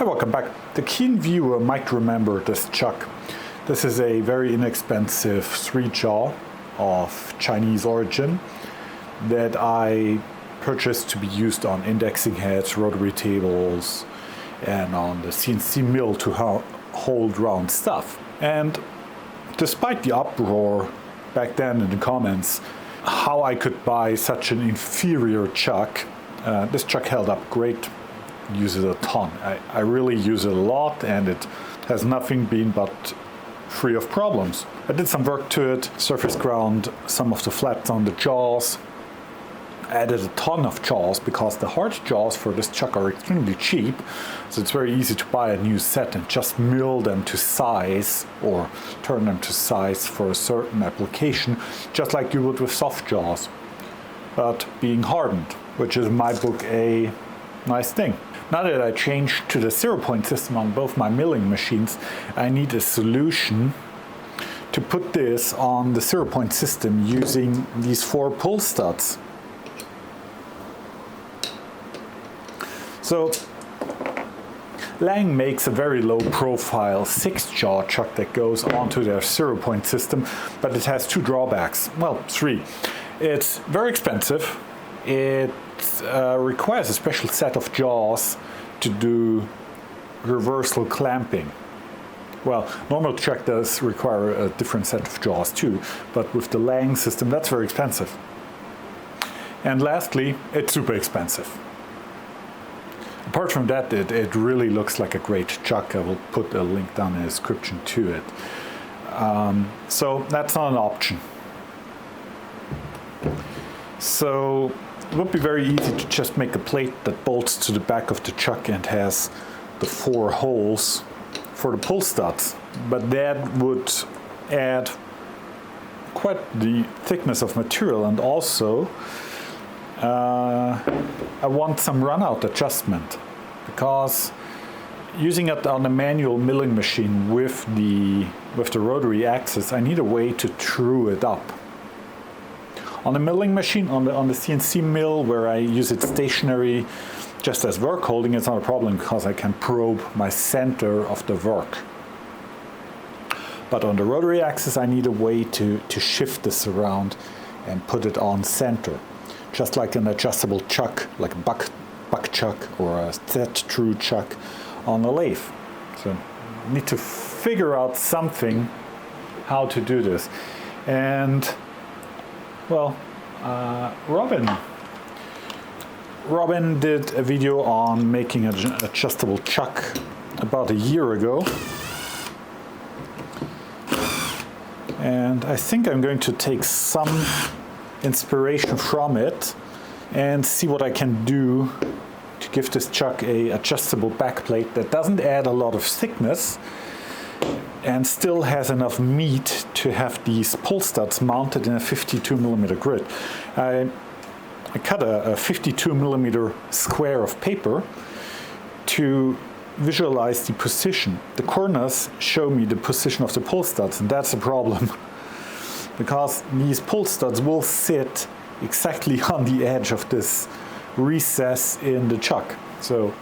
Hi, welcome back. The keen viewer might remember this chuck. This is a very inexpensive 3-jaw of Chinese origin that I purchased to be used on indexing heads, rotary tables, and on the CNC mill to hold round stuff. And despite the uproar back then in the comments, how I could buy such an inferior chuck, this chuck held up great. Use it a ton. I really use it a lot, and it has nothing been but free of problems. I did some work to it, surface ground some of the flats on the jaws, added a ton of jaws because the hard jaws for this chuck are extremely cheap, so it's very easy to buy a new set and just mill them to size or turn them to size for a certain application, just like you would with soft jaws, but being hardened, which is in my book a nice thing. Now that I changed to the 0-point system on both my milling machines, I need a solution to put this on the 0-point system using these 4 pull studs. So Lang makes a very low profile 6-jaw chuck that goes onto their 0-point system, but it has 2 drawbacks. Well, 3. It's very expensive. It requires a special set of jaws to do reversal clamping. Well, normal chuck does require a different set of jaws too, but with the Lang system that's very expensive. And lastly, it's super expensive. Apart from that, it really looks like a great chuck. I will put a link down in the description to it. So that's not an option. So it would be very easy to just make a plate that bolts to the back of the chuck and has the 4 holes for the pull studs, but that would add quite the thickness of material, and also I want some runout adjustment, because using it on a manual milling machine with the rotary axis, I need a way to true it up. On a milling machine, on the CNC mill, where I use it stationary just as work holding, it's not a problem because I can probe my center of the work. But on the rotary axis, I need a way to shift this around and put it on center. Just like an adjustable chuck, like a buck chuck or a Set-Tru Chuck on a lathe. So I need to figure out something how to do this. And well, Robin did a video on making an adjustable chuck about a year ago. And I think I'm going to take some inspiration from it and see what I can do to give this chuck a adjustable backplate that doesn't add a lot of thickness and still has enough meat to have these pull studs mounted in a 52mm grid. I cut a 52mm square of paper to visualize the position. The corners show me the position of the pull studs, and that's a problem because these pull studs will sit exactly on the edge of this recess in the chuck. So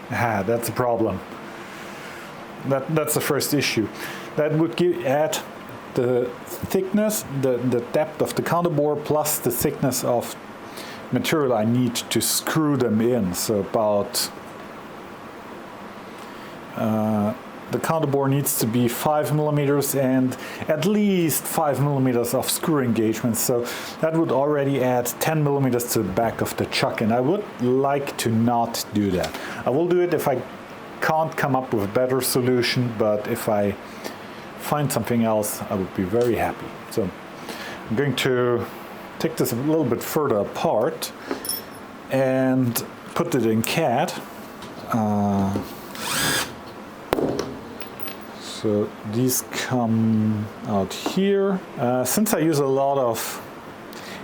that's a problem. That's the first issue. That would add the thickness, the depth of the counterbore plus the thickness of material I need to screw them in. So about the counterbore needs to be 5mm and at least 5mm of screw engagement. So that would already add 10mm to the back of the chuck, and I would like to not do that. I will do it if I can't come up with a better solution, but if I find something else, I would be very happy. So I'm going to take this a little bit further apart and put it in CAD. So these come out here. Since I use a lot of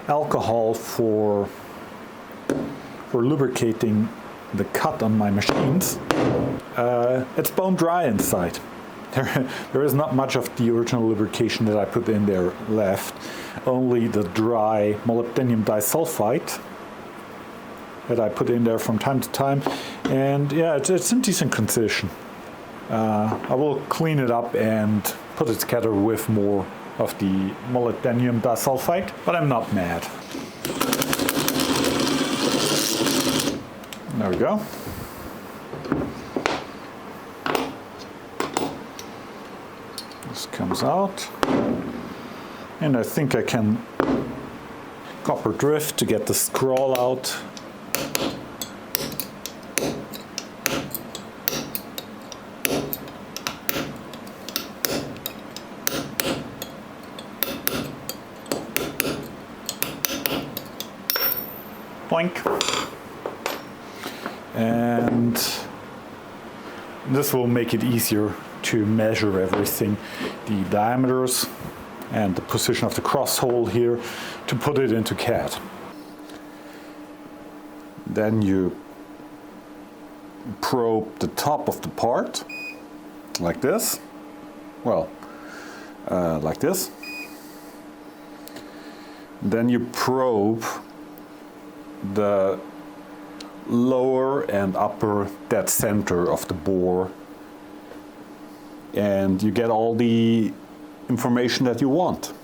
alcohol for lubricating the cut on my machines, it's bone dry inside. There is not much of the original lubrication that I put in there left, only the dry molybdenum disulfide that I put in there from time to time. And yeah, it's in decent condition. I will clean it up and put it together with more of the molybdenum disulfide, but I'm not mad. There we go. This comes out. And I think I can copper drift to get the scroll out. Boink. And this will make it easier to measure everything, the diameters and the position of the cross hole here, to put it into CAD. Then you probe the top of the part like this. Well, like this. Then you probe the lower and upper dead center of the bore, and you get all the information that you want.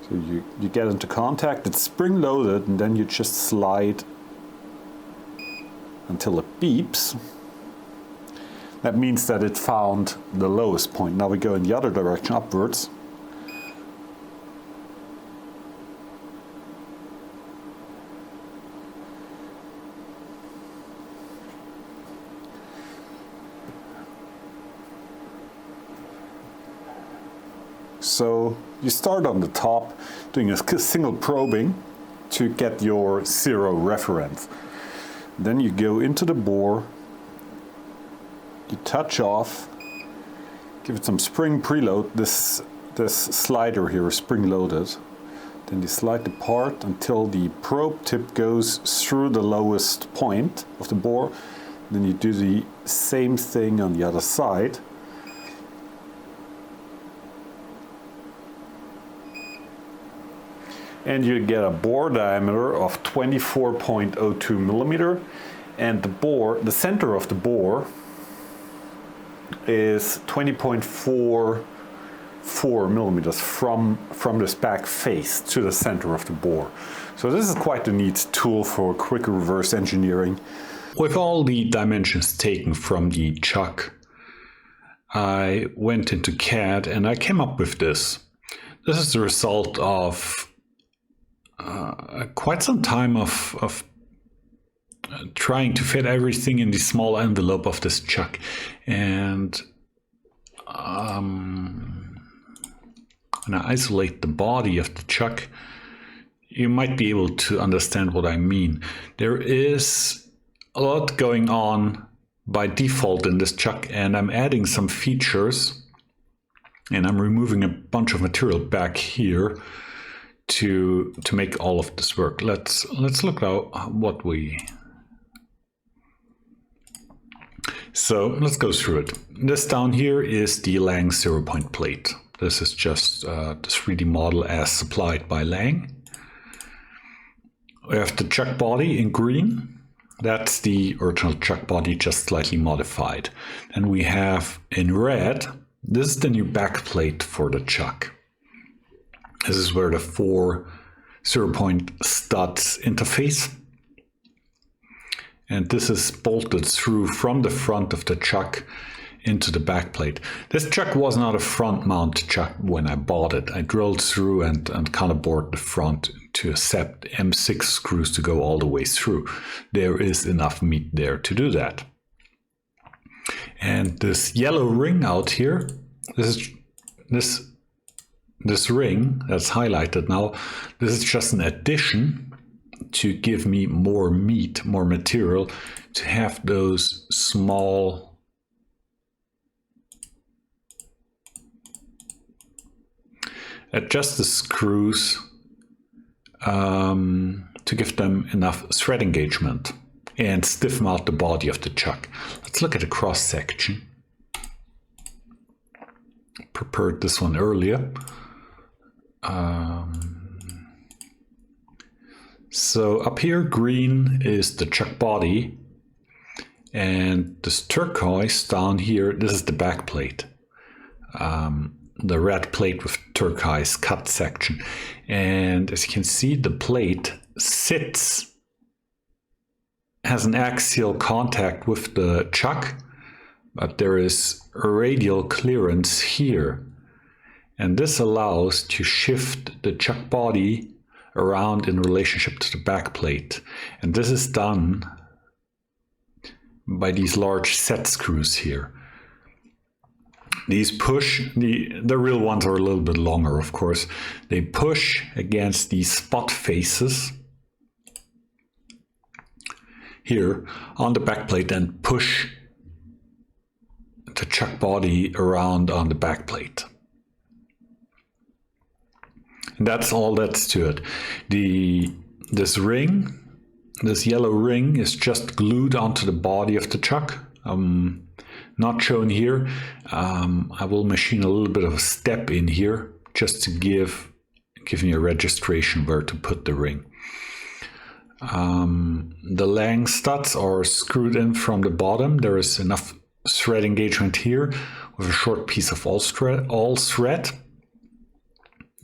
So you get into contact, it's spring loaded, and then you just slide until it beeps. That means that it found the lowest point. Now we go in the other direction, upwards. So you start on the top, doing a single probing to get your zero reference. Then you go into the bore, you touch off, give it some spring preload. This slider here is spring loaded. Then you slide the part until the probe tip goes through the lowest point of the bore. Then you do the same thing on the other side. And you get a bore diameter of 24.02 millimeter, and the center of the bore is 20.44 millimeters from this back face to the center of the bore. So this is quite a neat tool for quick reverse engineering. With all the dimensions taken from the chuck, I went into CAD and I came up with this. This is the result of quite some time of trying to fit everything in the small envelope of this chuck. And when I isolate the body of the chuck, you might be able to understand what I mean. There is a lot going on by default in this chuck, and I'm adding some features, and I'm removing a bunch of material back here to make all of this work. Let's look at what we... So let's go through it. This down here is the Lang 0-point plate. This is just the 3D model as supplied by Lang. We have the chuck body in green. That's the original chuck body, just slightly modified. And we have in red, this is the new back plate for the chuck. This is where the 4 0-point studs interface. And this is bolted through from the front of the chuck into the back plate. This chuck was not a front mount chuck when I bought it. I drilled through and kind of bored the front to a set M6 screws to go all the way through. There is enough meat there to do that. And this yellow ring out here, this ring that's highlighted now, this is just an addition to give me more meat, more material, to have those small adjust the screws to give them enough thread engagement and stiffen out the body of the chuck. Let's look at a cross section. Prepared this one earlier. So up here, green is the chuck body, and this turquoise down here, this is the back plate. The red plate with turquoise cut section. And as you can see, the plate has an axial contact with the chuck, but there is a radial clearance here. And this allows to shift the chuck body around in relationship to the back plate. And this is done by these large set screws here. These push, the real ones are a little bit longer, of course. They push against these spot faces here on the back plate and push the chuck body around on the back plate. And that's all that's to it. This yellow ring is just glued onto the body of the chuck. Not shown here. I will machine a little bit of a step in here just to give me a registration where to put the ring. The lang studs are screwed in from the bottom. There is enough thread engagement here with a short piece of all thread.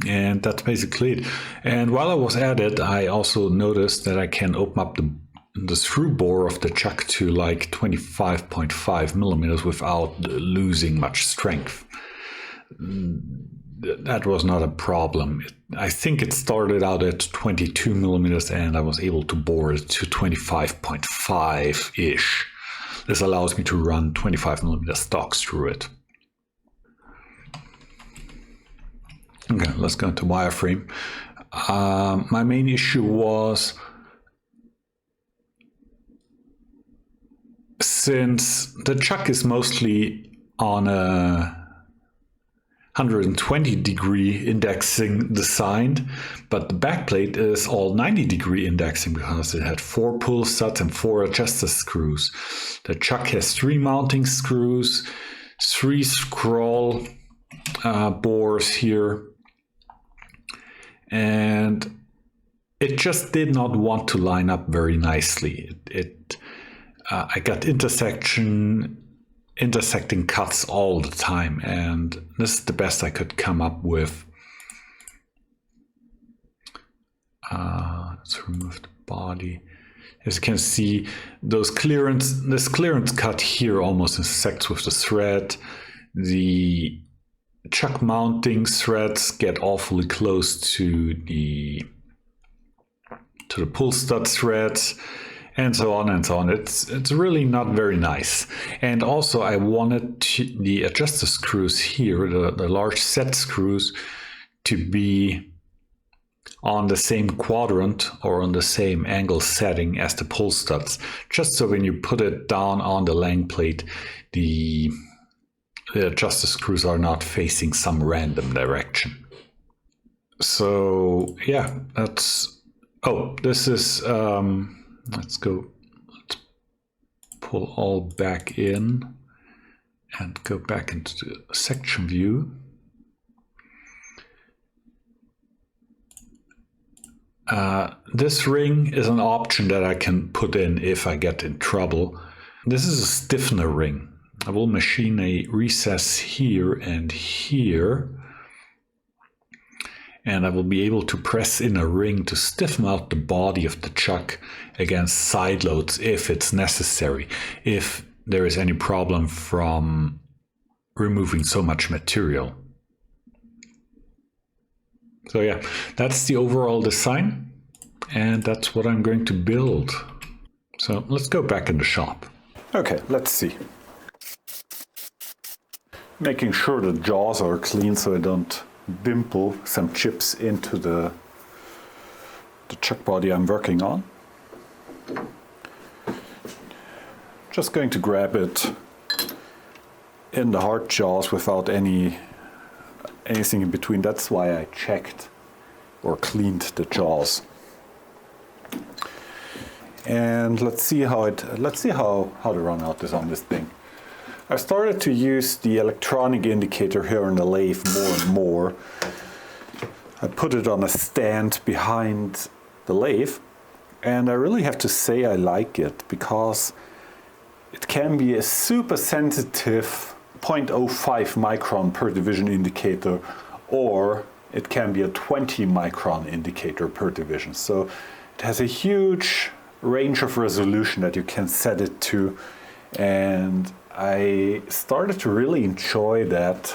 And that's basically it. And while I was at it, I also noticed that I can open up the through bore of the chuck to like 25.5 millimeters without losing much strength. That was not a problem. I think it started out at 22 millimeters and I was able to bore it to 25.5-ish. This allows me to run 25 millimeter stocks through it. Okay, let's go into wireframe. My main issue was, since the chuck is mostly on a 120 degree indexing designed, but the backplate is all 90 degree indexing because it had 4 pull studs and 4 adjuster screws. The chuck has 3 mounting screws, 3 scroll bores here, and it just did not want to line up very nicely. I got intersecting cuts all the time, and this is the best I could come up with. Let's remove the body. As you can see, this clearance cut here almost intersects with the thread. The chuck mounting threads get awfully close to the pull stud threads, and so on and so on. It's really not very nice. And also I wanted the adjuster screws here, the large set screws, to be on the same quadrant or on the same angle setting as the pull studs, just so when you put it down on the lang plate, the adjuster screws are not facing some random direction. So yeah, this is let's pull all back in and go back into the section view. This ring is an option that I can put in if I get in trouble. This is a stiffener ring. I will machine a recess here and here, and I will be able to press in a ring to stiffen out the body of the chuck against side loads if it's necessary, if there is any problem from removing so much material. So yeah, that's the overall design, and that's what I'm going to build. So let's go back in the shop. Okay, let's see. Making sure the jaws are clean so I don't dimple some chips into the chuck body I'm working on. Just going to grab it in the hard jaws without anything in between. That's why I checked or cleaned the jaws. And let's see how the runout is on this thing. I started to use the electronic indicator here on the lathe more and more. I put it on a stand behind the lathe, And I really have to say I like it because it can be a super sensitive 0.05 micron per division indicator, or it can be a 20 micron indicator per division. So it has a huge range of resolution that you can set it to, and I started to really enjoy that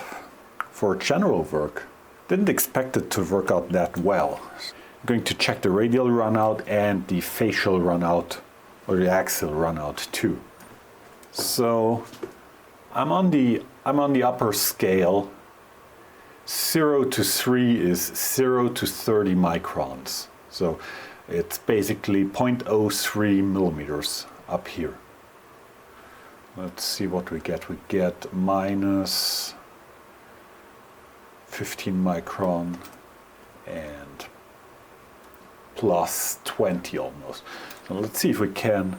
for general work. Didn't expect it to work out that well. I'm going to check the radial runout and the facial runout, or the axial runout too. So I'm on the upper scale. 0 to 3 is 0 to 30 microns. So it's basically 0.03 millimeters up here. Let's see what we get. We get minus 15 micron and plus 20 almost. So let's see if we can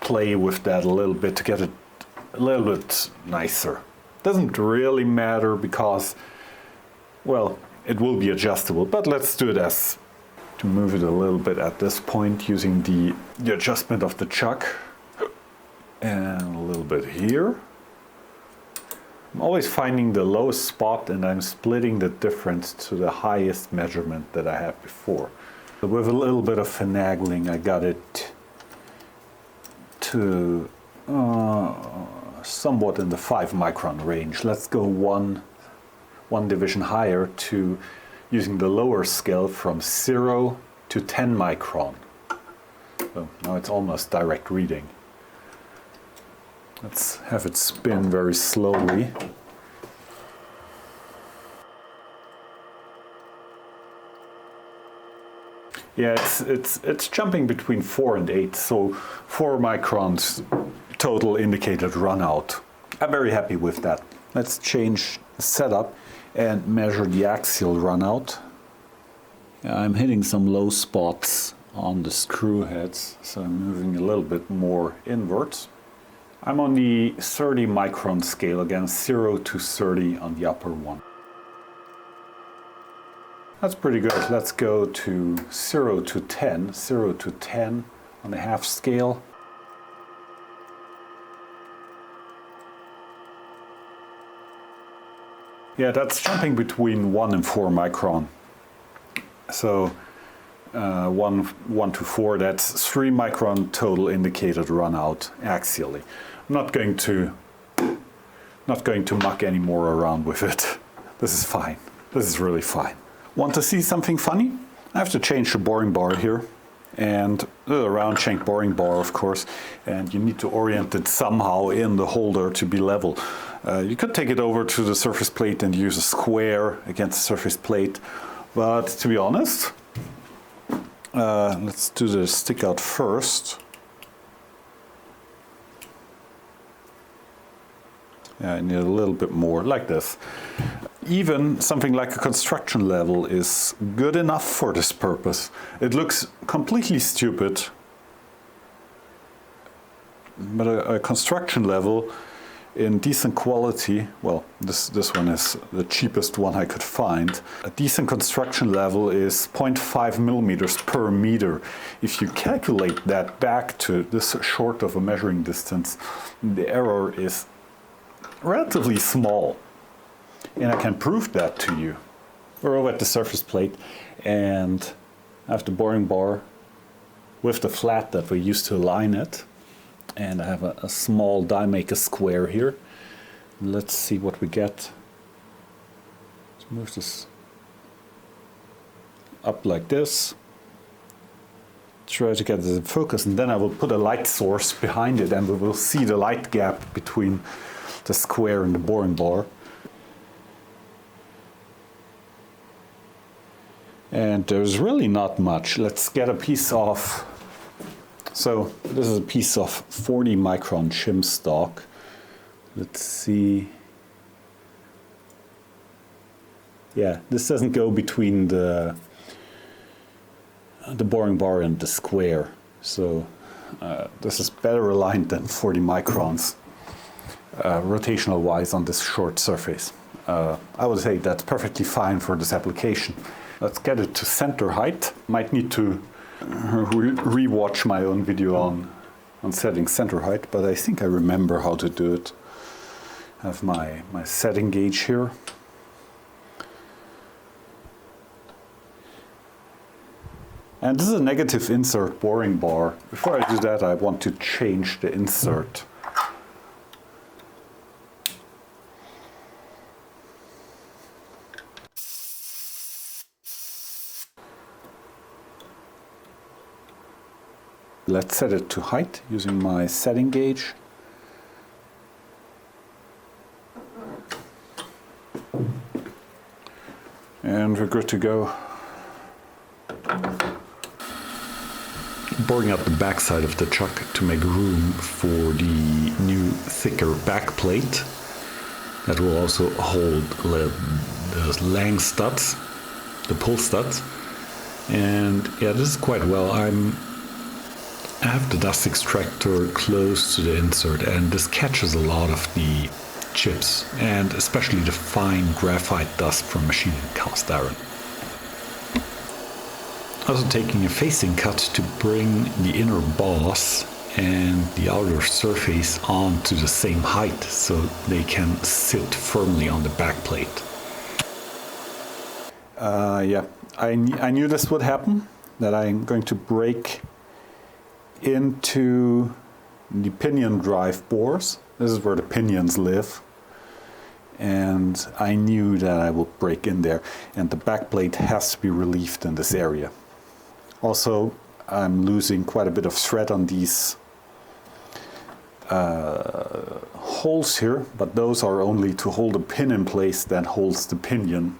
play with that a little bit to get it a little bit nicer. Doesn't really matter because, well, it will be adjustable, but let's do it as to move it a little bit at this point using the adjustment of the chuck, and a little bit here. I'm always finding the lowest spot and I'm splitting the difference to the highest measurement that I had before. With a little bit of finagling, I got it to somewhat in the 5 micron range. Let's go one division higher to using the lower scale from 0 to 10 micron. So now it's almost direct reading. Let's have it spin very slowly. Yeah, it's jumping between 4 and 8, so 4 microns total indicated runout. I'm very happy with that. Let's change the setup and measure the axial runout. I'm hitting some low spots on the screw heads, so I'm moving a little bit more inwards. I'm on the 30 micron scale again, 0 to 30 on the upper one. That's pretty good. Let's go to 0 to 10, 0 to 10 on the half scale. Yeah, that's jumping between 1 and 4 micron. So 1 to 4, that's 3 micron total indicated runout axially. I'm not going to muck any more around with it. This is fine. This is really fine. Want to see something funny? I have to change the boring bar here, and a round shank boring bar, of course, and you need to orient it somehow in the holder to be level. You could take it over to the surface plate and use a square against the surface plate, but to be honest, let's do the stick out first. Yeah, I need a little bit more, like this. Even something like a construction level is good enough for this purpose. It looks completely stupid, but a construction level in decent quality, well, this one is the cheapest one I could find. A decent construction level is 0.5 millimeters per meter. If you calculate that back to this short of a measuring distance, the error is relatively small. And I can prove that to you. We're over at the surface plate, and I have the boring bar with the flat that we used to align it. And I have a small die maker square here. Let's see what we get. Let's move this up like this. Try to get it in focus, and then I will put a light source behind it, and we will see the light gap between the square and the boring bar. And there's really not much. Let's get a piece of, so this is a piece of 40 micron shim stock. Let's see. Yeah, this doesn't go between the boring bar and the square. So this is better aligned than 40 microns rotational wise on this short surface. I would say that's perfectly fine for this application. Let's get it to center height. Might need to re-watch my own video on setting center height, but I think I remember how to do it. I have my setting gauge here. And this is a negative insert boring bar. Before I do that, I want to change the insert. Let's set it to height using my setting gauge. And we're good to go. Boring out the back side of the chuck to make room for the new thicker back plate that will also hold the lang studs, the pull studs. And yeah, this is quite well. I have the dust extractor close to the insert, and this catches a lot of the chips, and especially the fine graphite dust from machining cast iron. Also taking a facing cut to bring the inner boss and the outer surface onto the same height so they can sit firmly on the back plate. Yeah, I knew this would happen, that I'm going to break into the pinion drive bores. This is where the pinions live. And I knew that I would break in there, and the back plate has to be relieved in this area. Also, I'm losing quite a bit of thread on these holes here, but those are only to hold a pin in place that holds the pinion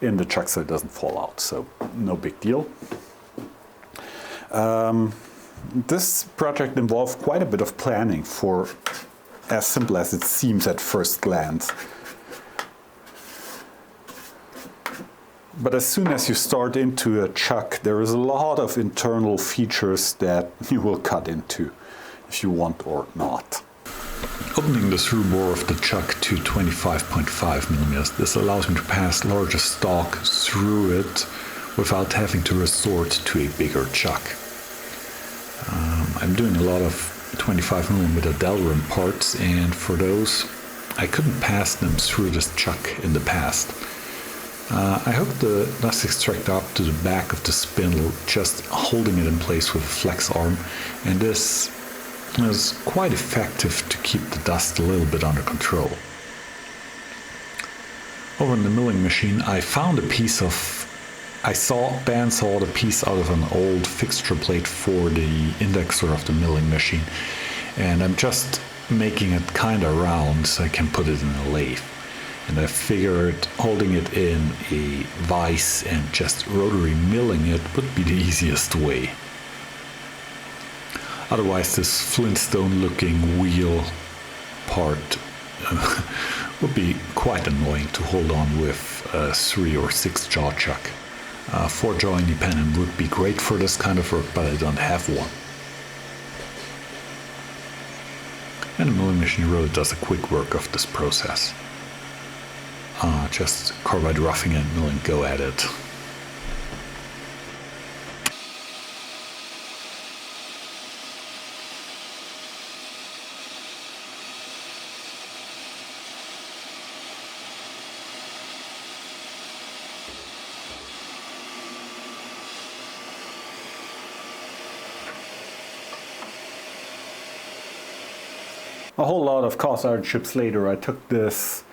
in the chuck so it doesn't fall out, so no big deal. This project involved quite a bit of planning, for as simple as it seems at first glance. But as soon as you start into a chuck, there is a lot of internal features that you will cut into, if you want or not. Opening the through bore of the chuck to 25.5 millimeters, this allows me to pass larger stock through it without having to resort to a bigger chuck. I'm doing a lot of 25 millimeter Delrin parts, and for those I couldn't pass them through this chuck in the past. I hooked the dust extractor up to the back of the spindle, just holding it in place with a flex arm, and this is quite effective to keep the dust a little bit under control. Over in the milling machine, I found a piece of, I bandsawed a piece out of an old fixture plate for the indexer of the milling machine, and I'm just making it kind of round so I can put it in a lathe. And I figured holding it in a vise and just rotary milling it would be the easiest way. Otherwise, this Flintstone looking wheel part would be quite annoying to hold on with a 3 or 6 jaw chuck. 4 jaw independent would be great for this kind of work, but I don't have one. And the milling machine really does a quick work of this process. Just carbide roughing and milling, go at it. A whole lot of cast iron chips later, I took this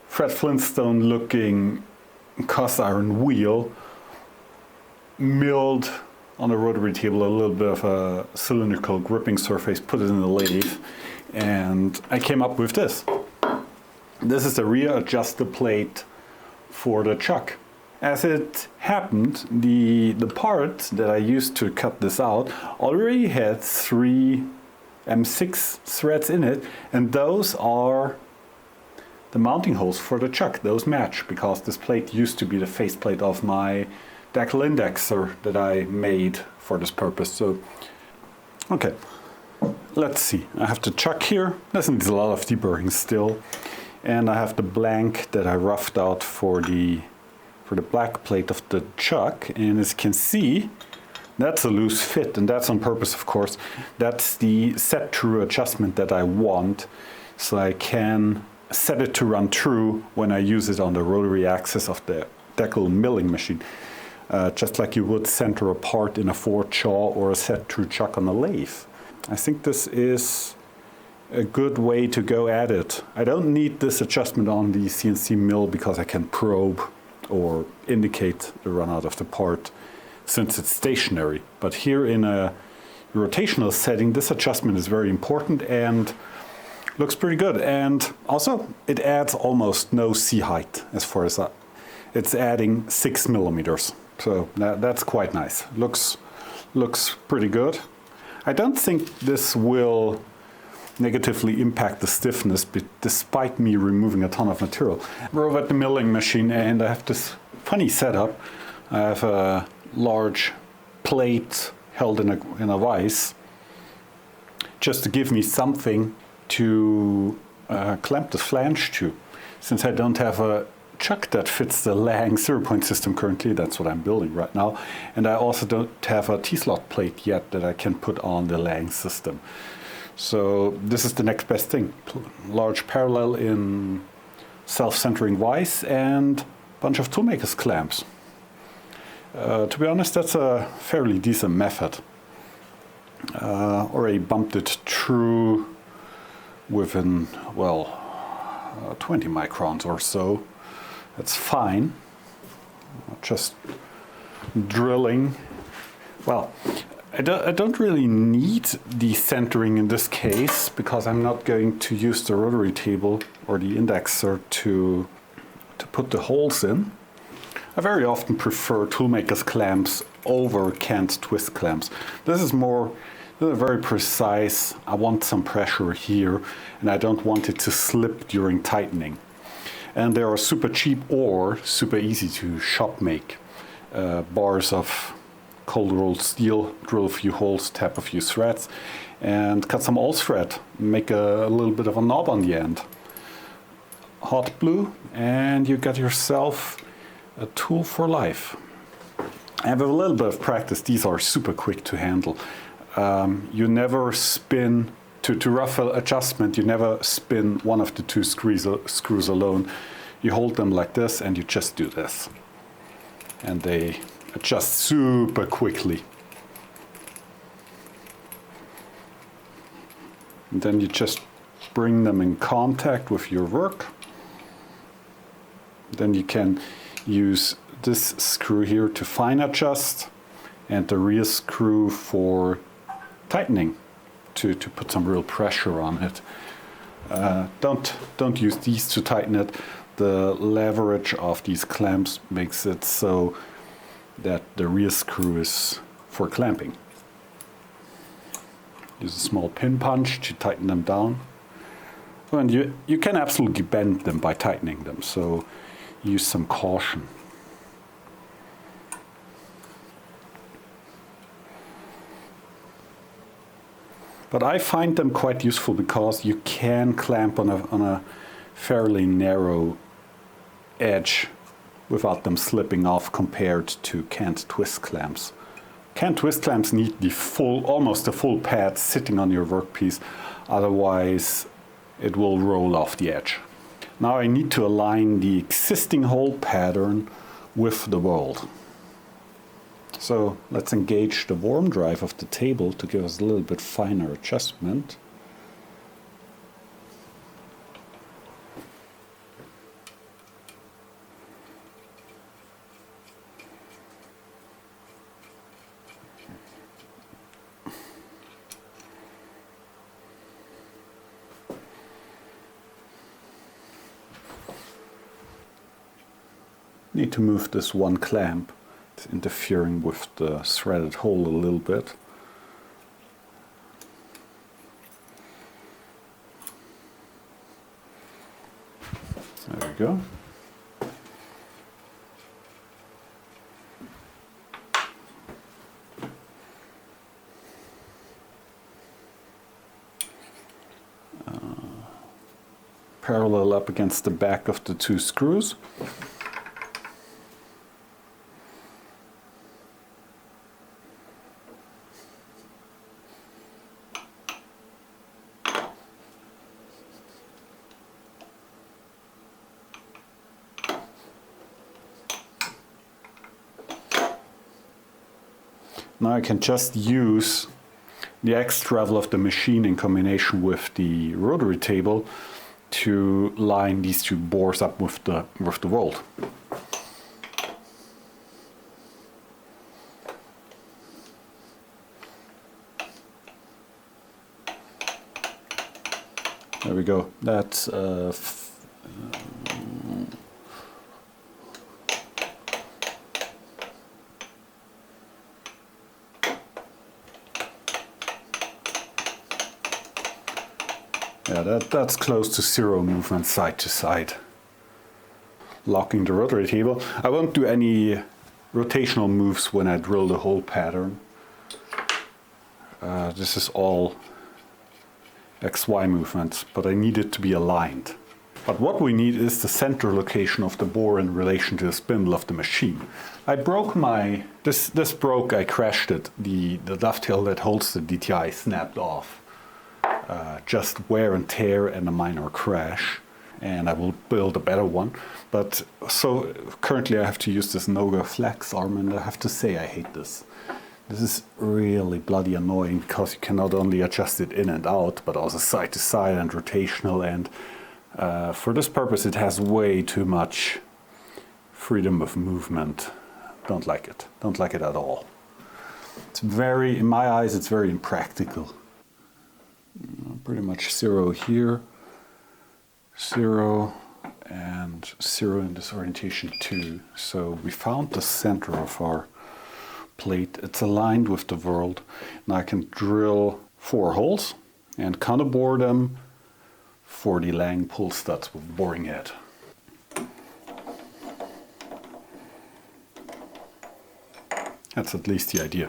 Fred Flintstone looking cast iron wheel, milled on a rotary table a little bit of a cylindrical gripping surface, put it in the lathe, and I came up with this. This is the rear adjustable plate for the chuck. As it happened, the part that I used to cut this out already had 3 M6 threads in it, and those are the mounting holes for the chuck. Those match because this plate used to be the faceplate of my decal indexer that I made for this purpose. So, okay, let's see. I have the chuck here. This needs a lot of deburring still, and I have the blank that I roughed out for the black plate of the chuck. And as you can see, That's a loose fit, and that's on purpose, of course. That's the Set-Tru adjustment that I want, so I can set it to run true when I use it on the rotary axis of the decal milling machine, just like you would center a part in a Ford Jaw or a Set-Tru Chuck on a lathe. I think this is a good way to go at it. I don't need this adjustment on the CNC mill because I can probe or indicate the runout of the part since it's stationary. But here in a rotational setting, this adjustment is very important and looks pretty good. And also, it adds almost no C height as far as that. It's adding 6 millimeters. So that's quite nice. Looks pretty good. I don't think this will negatively impact the stiffness, but despite me removing a ton of material. We're over at the milling machine and I have this funny setup. I have a large plate held in a vise just to give me something to clamp the flange to. Since I don't have a chuck that fits the LATHE 0-point system currently, that's what I'm building right now, and I also don't have a T-slot plate yet that I can put on the LATHE system. So this is the next best thing. Large parallel in self-centering vise and a bunch of toolmakers clamps. To be honest, that's a fairly decent method. Already bumped it through within, well, 20 microns or so. That's fine. Just drilling. Well, I don't really need the centering in this case because I'm not going to use the rotary table or the indexer to put the holes in. I very often prefer toolmakers clamps over canned twist clamps. This is very precise. I want some pressure here and I don't want it to slip during tightening. And they are super cheap or super easy to shop make. Bars of cold rolled steel, drill a few holes, tap a few threads, and cut some old thread. Make a little bit of a knob on the end. Hot glue, and you got yourself a tool for life. And with a little bit of practice, these are super quick to handle. You never spin, to rough adjustment, you never spin one of the two screws alone. You hold them like this and you just do this. And they adjust super quickly. And then you just bring them in contact with your work. Then you can use this screw here to fine adjust and the rear screw for tightening to put some real pressure on it. Don't use these to tighten it. The leverage of these clamps makes it so that the rear screw is for clamping. Use a small pin punch to tighten them down. And you can absolutely bend them by tightening them, so use some caution. But I find them quite useful because you can clamp on a fairly narrow edge without them slipping off compared to canned twist clamps. Canned twist clamps need the almost a full pad sitting on your workpiece, otherwise it will roll off the edge. Now I need to align the existing hole pattern with the mold. So let's engage the worm drive of the table to give us a little bit finer adjustment. Need to move this one clamp. It's interfering with the threaded hole a little bit. There we go. Parallel up against the back of the two screws. Now I can just use the X travel of the machine in combination with the rotary table to line these two bores up with the weld. There we go. That's yeah, that's close to zero movement side to side. Locking the rotary table. I won't do any rotational moves when I drill the hole pattern. This is all XY movements, but I need it to be aligned. But what we need is the center location of the bore in relation to the spindle of the machine. I broke this broke, I crashed it. The dovetail that holds the DTI snapped off. Just wear and tear and a minor crash, and I will build a better one. But so currently I have to use this Noga flex arm, and I have to say I hate this. This is really bloody annoying because you can not only adjust it in and out, but also side to side and rotational, and for this purpose it has way too much freedom of movement. Don't like it. Don't like it at all. It's very, in my eyes, it's very impractical. Pretty much zero here, zero, and zero in this orientation too. So we found the center of our plate. It's aligned with the world. Now I can drill 4 holes and counterbore them for the Lang pull studs with boring head. That's at least the idea.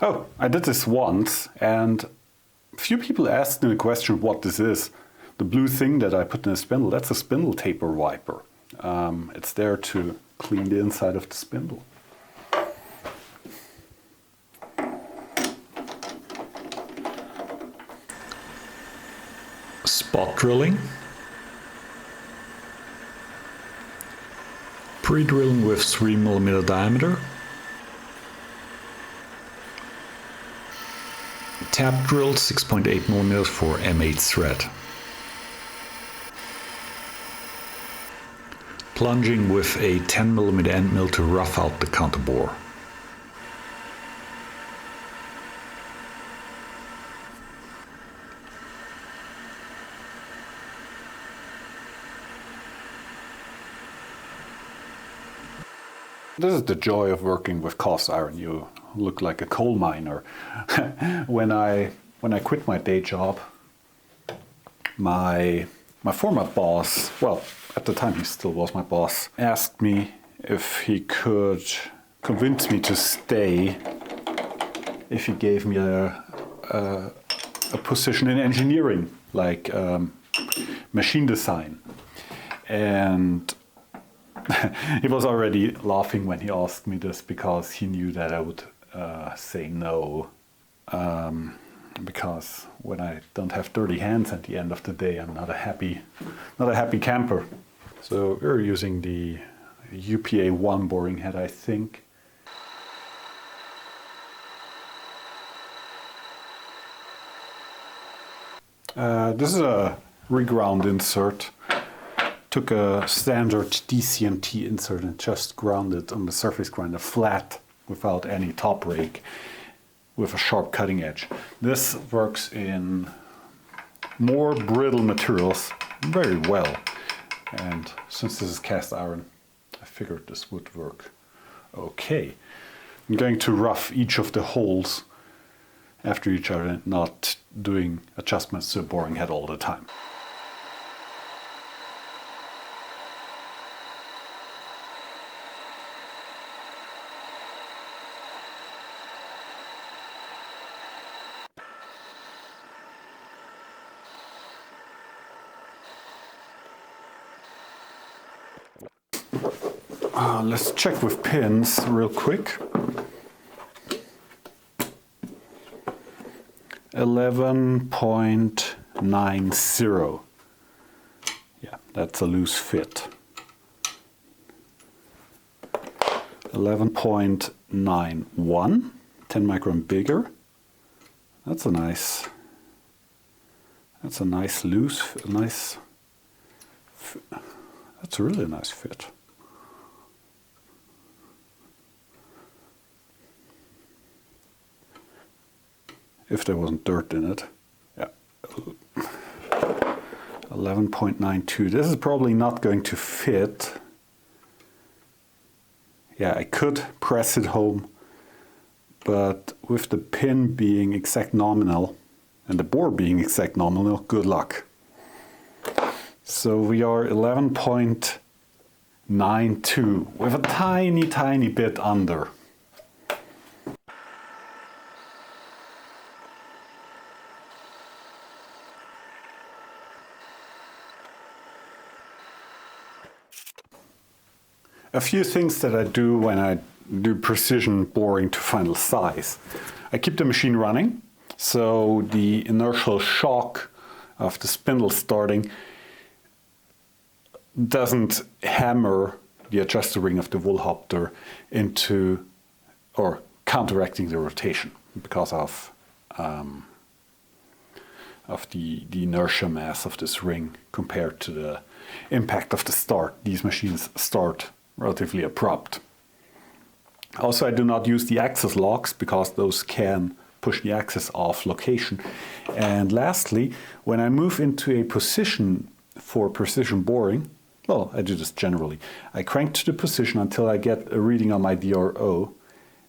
Oh, I did this once, and a few people asked me the question what this is. The blue thing that I put in the spindle, that's a spindle taper wiper. It's there to clean the inside of the spindle. Spot drilling. Pre-drilling with 3mm diameter. Tap drill 6.8mm for M8 thread. Plunging with a 10mm end mill to rough out the counterbore. This is the joy of working with cast iron. You look like a coal miner. When I quit my day job, my former boss, well, at the time he still was my boss, asked me if he could convince me to stay if he gave me a position in engineering, like machine design. And he was already laughing when he asked me this because he knew that I would say no. Because when I don't have dirty hands at the end of the day, I'm not a happy camper. So we're using the UPA-1 boring head, I think. This is a reground insert. Took a standard DCMT insert and just ground it on the surface grinder flat without any top rake with a sharp cutting edge. This works in more brittle materials very well. And since this is cast iron, I figured this would work okay. I'm going to rough each of the holes after each other, not doing adjustments to the boring head all the time. Let's check with pins real quick. 11.90. Yeah, that's a loose fit. 11.91, 10 micron bigger. That's a nice loose, that's a really nice fit. If there wasn't dirt in it. Yeah. 11.92. This is probably not going to fit. Yeah, I could press it home, but with the pin being exact nominal and the bore being exact nominal, good luck. So we are 11.92 with a tiny bit under. A few things that I do when I do precision boring to final size. I keep the machine running, so the inertial shock of the spindle starting doesn't hammer the adjuster ring of the Woolhopter into, or counteracting the rotation because of the inertia mass of this ring compared to the impact of the start. These machines start relatively abrupt. Also, I do not use the axis locks because those can push the axis off location. And lastly, when I move into a position for precision boring, well, I do this generally. I crank to the position until I get a reading on my DRO,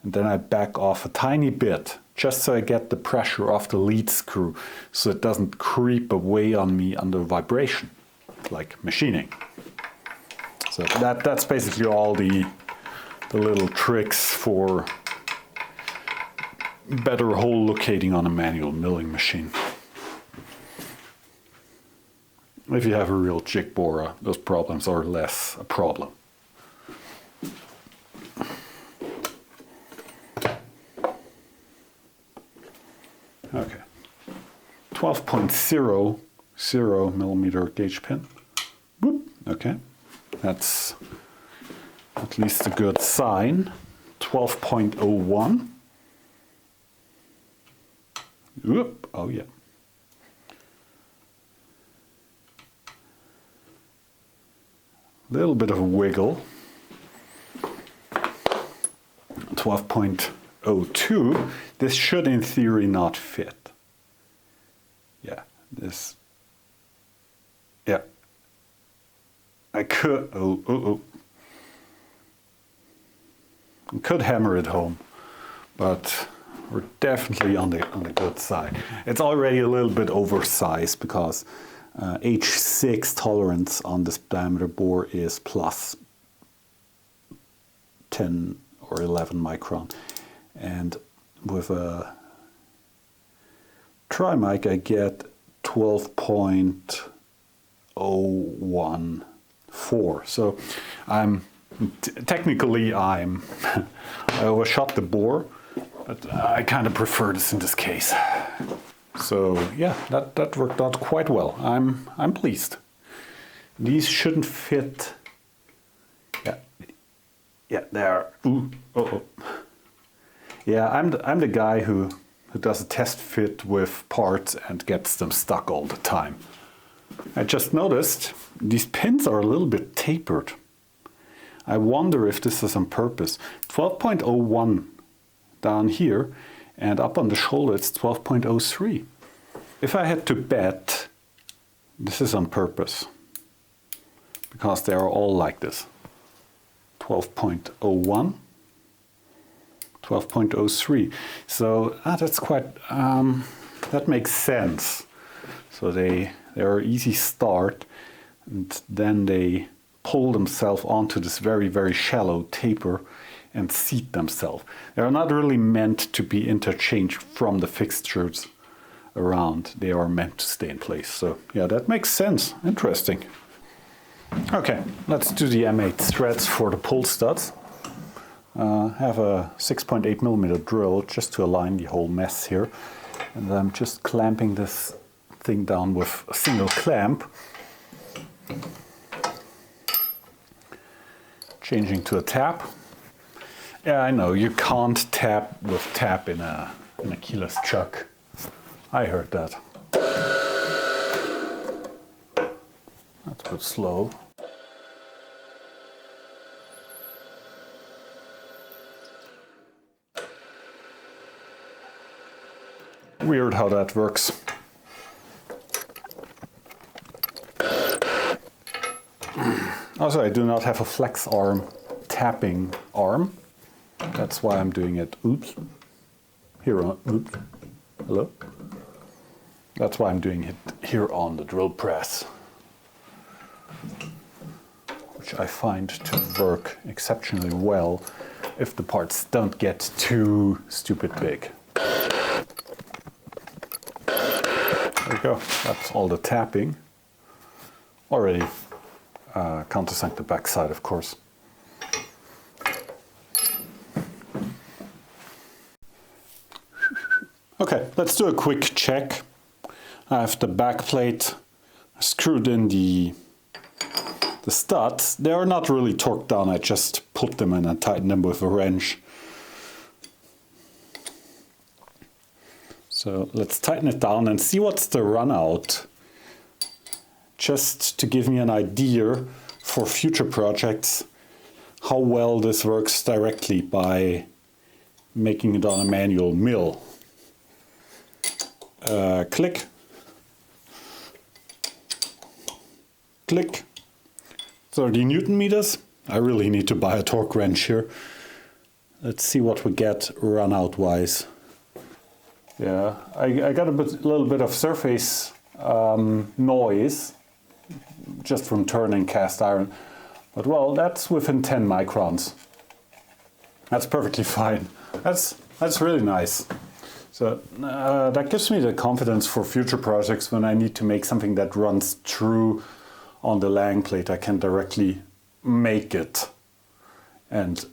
and then I back off a tiny bit just so I get the pressure off the lead screw so it doesn't creep away on me under vibration, like machining. So that's basically all the little tricks for better hole locating on a manual milling machine. If you have a real jig borer, those problems are less a problem. Okay, 12.00 millimeter gauge pin. Boop. Okay. That's at least a good sign. 12.01. Oop, oh yeah. Little bit of a wiggle. 12.02. This should in theory not fit. Yeah, this. Yeah. I could, I could hammer it home, but we're definitely on the good side. It's already a little bit oversized because H6 tolerance on this diameter bore is plus 10 or 11 micron, and with a tri-mic I get 12.014. So technically I overshot the bore, but I kind of prefer this in this case. So yeah, that worked out quite well. I'm pleased. These shouldn't fit. Yeah, they are. Ooh, oh. Yeah, I'm the guy who does a test fit with parts and gets them stuck all the time. I just noticed these pins are a little bit tapered. I wonder if this is on purpose. 12.01 down here, and up on the shoulder it's 12.03. If I had to bet, this is on purpose, because they are all like this. 12.01, 12.03. So that's quite, that makes sense. So they're an easy start, and then they pull themselves onto this very, very shallow taper and seat themselves. They are not really meant to be interchanged from the fixtures around. They are meant to stay in place. So yeah, that makes sense. Interesting. Okay, let's do the M8 threads for the pull studs. Have a 6.8 millimeter drill just to align the whole mess here. And I'm just clamping this thing down with a single clamp. Changing to a tap. Yeah, I know, you can't tap with tap in a keyless chuck. I heard that. That's a bit slow. Weird how that works. Also, I do not have a flex arm tapping arm. That's why I'm doing it. Oops. Here on. Oops. Hello. That's why I'm doing it here on the drill press, which I find to work exceptionally well if the parts don't get too stupid big. There we go. That's all the tapping. Already countersunk the backside, of course. Okay, let's do a quick check. I have the back plate screwed in the studs. They are not really torqued down. I just put them in and tighten them with a wrench. So let's tighten it down and see what's the runout. Just to give me an idea for future projects how well this works directly by making it on a manual mill. Click, click, 30 Newton meters. I really need to buy a torque wrench here. Let's see what we get runout wise. Yeah, I got a little bit of surface noise just from turning cast iron, but well, that's within 10 microns. That's perfectly fine. That's really nice. So that gives me the confidence for future projects when I need to make something that runs true on the laying plate. I can directly make it and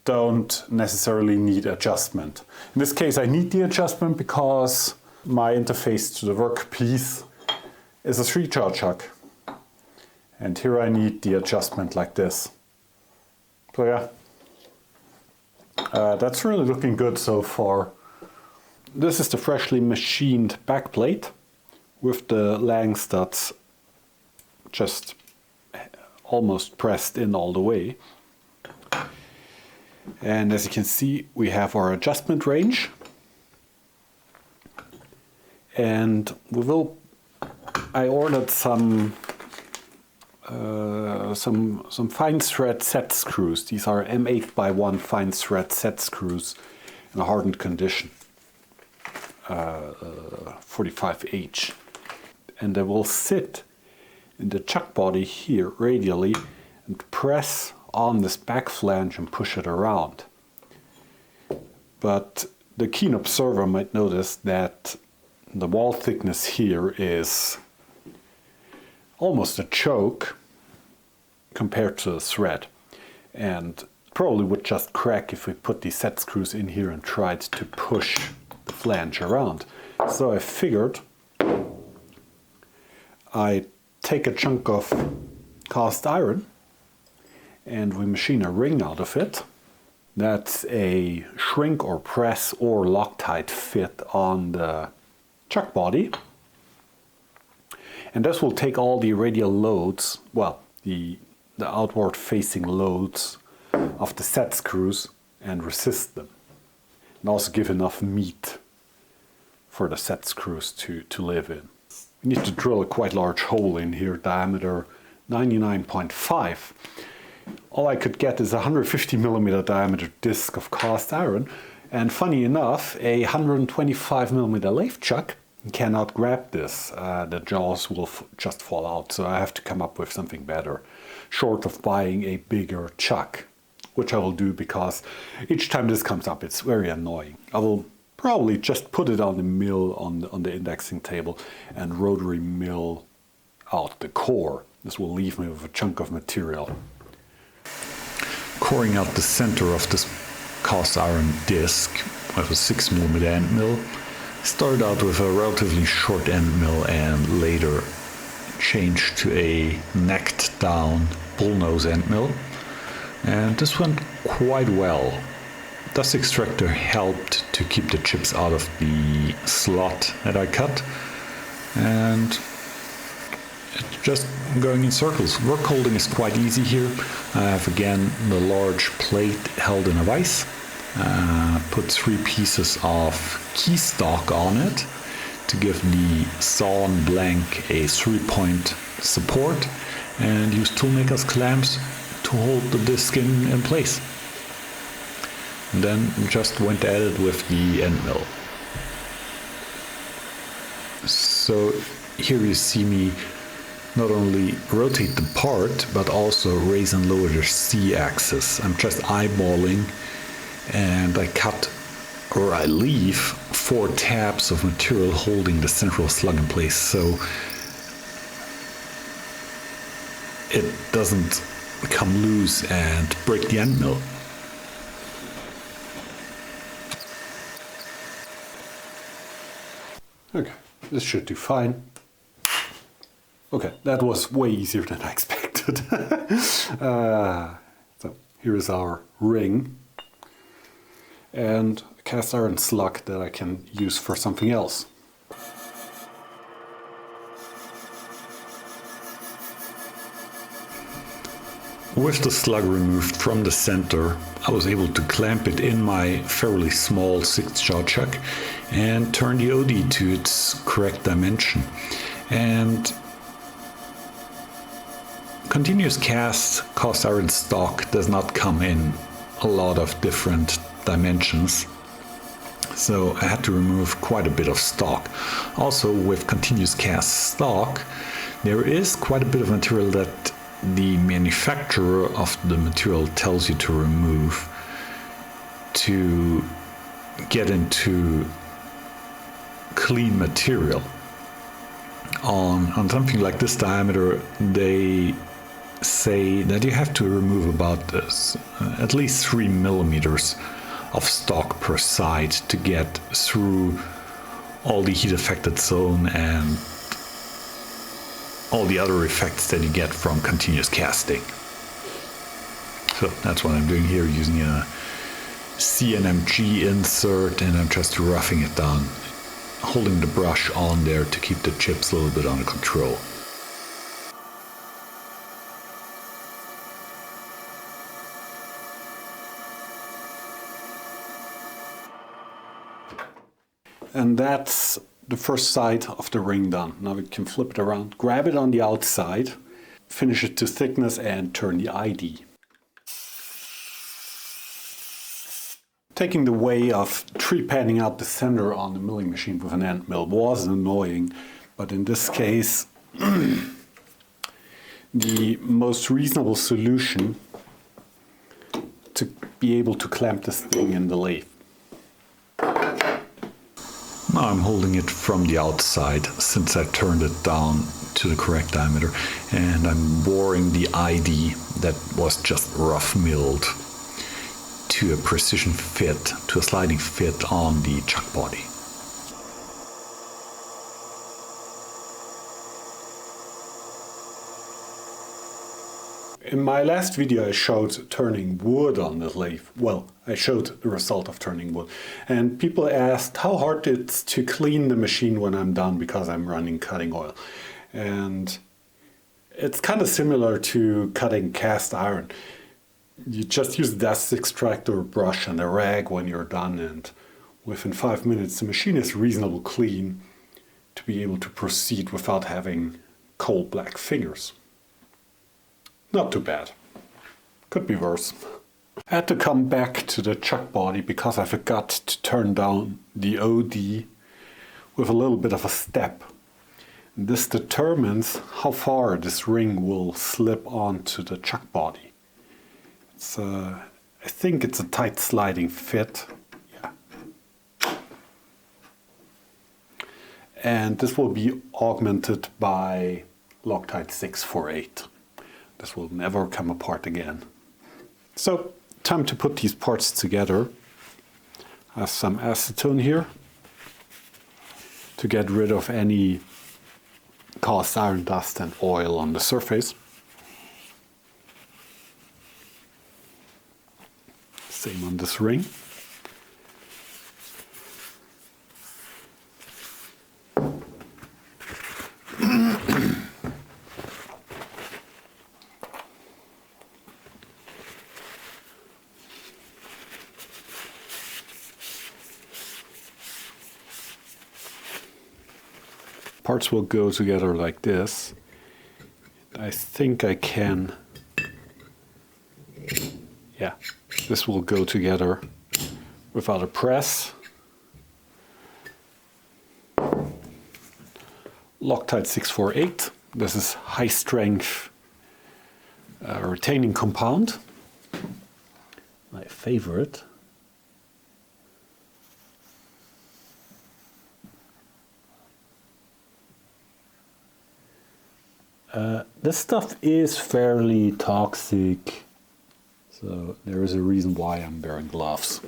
don't necessarily need adjustment. In this case, I need the adjustment because my interface to the workpiece is a 3-jaw chuck. And here I need the adjustment like this. So yeah. That's really looking good so far. This is the freshly machined backplate with the Lang studs just almost pressed in all the way. And as you can see, we have our adjustment range. And I ordered some fine thread set screws. These are M8x1 fine thread set screws in a hardened condition, 45H, and they will sit in the chuck body here radially and press on this back flange and push it around. But the keen observer might notice that the wall thickness here is almost a choke compared to the thread, and probably would just crack if we put these set screws in here and tried to push the flange around. So I figured I take a chunk of cast iron and we machine a ring out of it. That's a shrink or press or Loctite fit on the chuck body. And this will take all the radial loads, well, the outward facing loads of the set screws and resist them. And also give enough meat for the set screws to live in. We need to drill a quite large hole in here, diameter 99.5. All I could get is a 150 millimeter diameter disc of cast iron. And funny enough, a 125 millimeter lathe chuck cannot grab this. The jaws will just fall out, so I have to come up with something better, short of buying a bigger chuck, which I will do because each time this comes up it's very annoying. I will probably just put it on the mill on the indexing table and rotary mill out the core. This will leave me with a chunk of material. Coring out the center of this cast iron disc with a 6 millimeter end mill. Started out with a relatively short end mill and later changed to a necked down bullnose end mill. And this went quite well. Dust extractor helped to keep the chips out of the slot that I cut. And it's just going in circles. Work holding is quite easy here. I have again the large plate held in a vise. Put 3 pieces of key stock on it to give the sawn blank a 3-point support, and use toolmaker's clamps to hold the disc in place. And then just went at it with the end mill. So here you see me not only rotate the part, but also raise and lower the C-axis. I'm just eyeballing, and I cut, or I leave, 4 tabs of material holding the central slug in place, so it doesn't come loose and break the end mill. Okay, this should do fine. Okay, that was way easier than I expected. So here is our ring and a cast iron slug that I can use for something else. With the slug removed from the center, I was able to clamp it in my fairly small 6-jaw chuck and turn the OD to its correct dimension. And continuous cast iron stock does not come in a lot of different dimensions, so I had to remove quite a bit of stock. Also, with continuous cast stock, there is quite a bit of material that the manufacturer of the material tells you to remove to get into clean material. On something like this diameter, they say that you have to remove about at least 3 millimeters of stock per side to get through all the heat affected zone and all the other effects that you get from continuous casting. So that's what I'm doing here, using a CNMG insert, and I'm just roughing it down, holding the brush on there to keep the chips a little bit under control. And that's the first side of the ring done. Now we can flip it around, grab it on the outside, finish it to thickness and turn the ID. Taking the way of panning out the center on the milling machine with an end mill was annoying, but in this case the most reasonable solution to be able to clamp this thing in the lathe. Now I'm holding it from the outside since I turned it down to the correct diameter, and I'm boring the ID that was just rough milled to a precision fit, to a sliding fit on the chuck body. In my last video I showed turning wood on the lathe. Well, I showed the result of turning wood. And people asked how hard it's to clean the machine when I'm done because I'm running cutting oil. And it's kind of similar to cutting cast iron. You just use the dust extractor, brush and a rag when you're done, and within 5 minutes the machine is reasonably clean to be able to proceed without having coal black fingers. Not too bad. Could be worse. I had to come back to the chuck body because I forgot to turn down the OD with a little bit of a step. This determines how far this ring will slip onto the chuck body. It's I think it's a tight sliding fit. Yeah. And this will be augmented by Loctite 648. This will never come apart again. So, time to put these parts together. I have some acetone here to get rid of any cast iron dust and oil on the surface. this ring. Parts will go together like this. I think I can, yeah, this will go together without a press. Loctite 648, this is high strength retaining compound, my favorite. This stuff is fairly toxic, so there is a reason why I'm wearing gloves.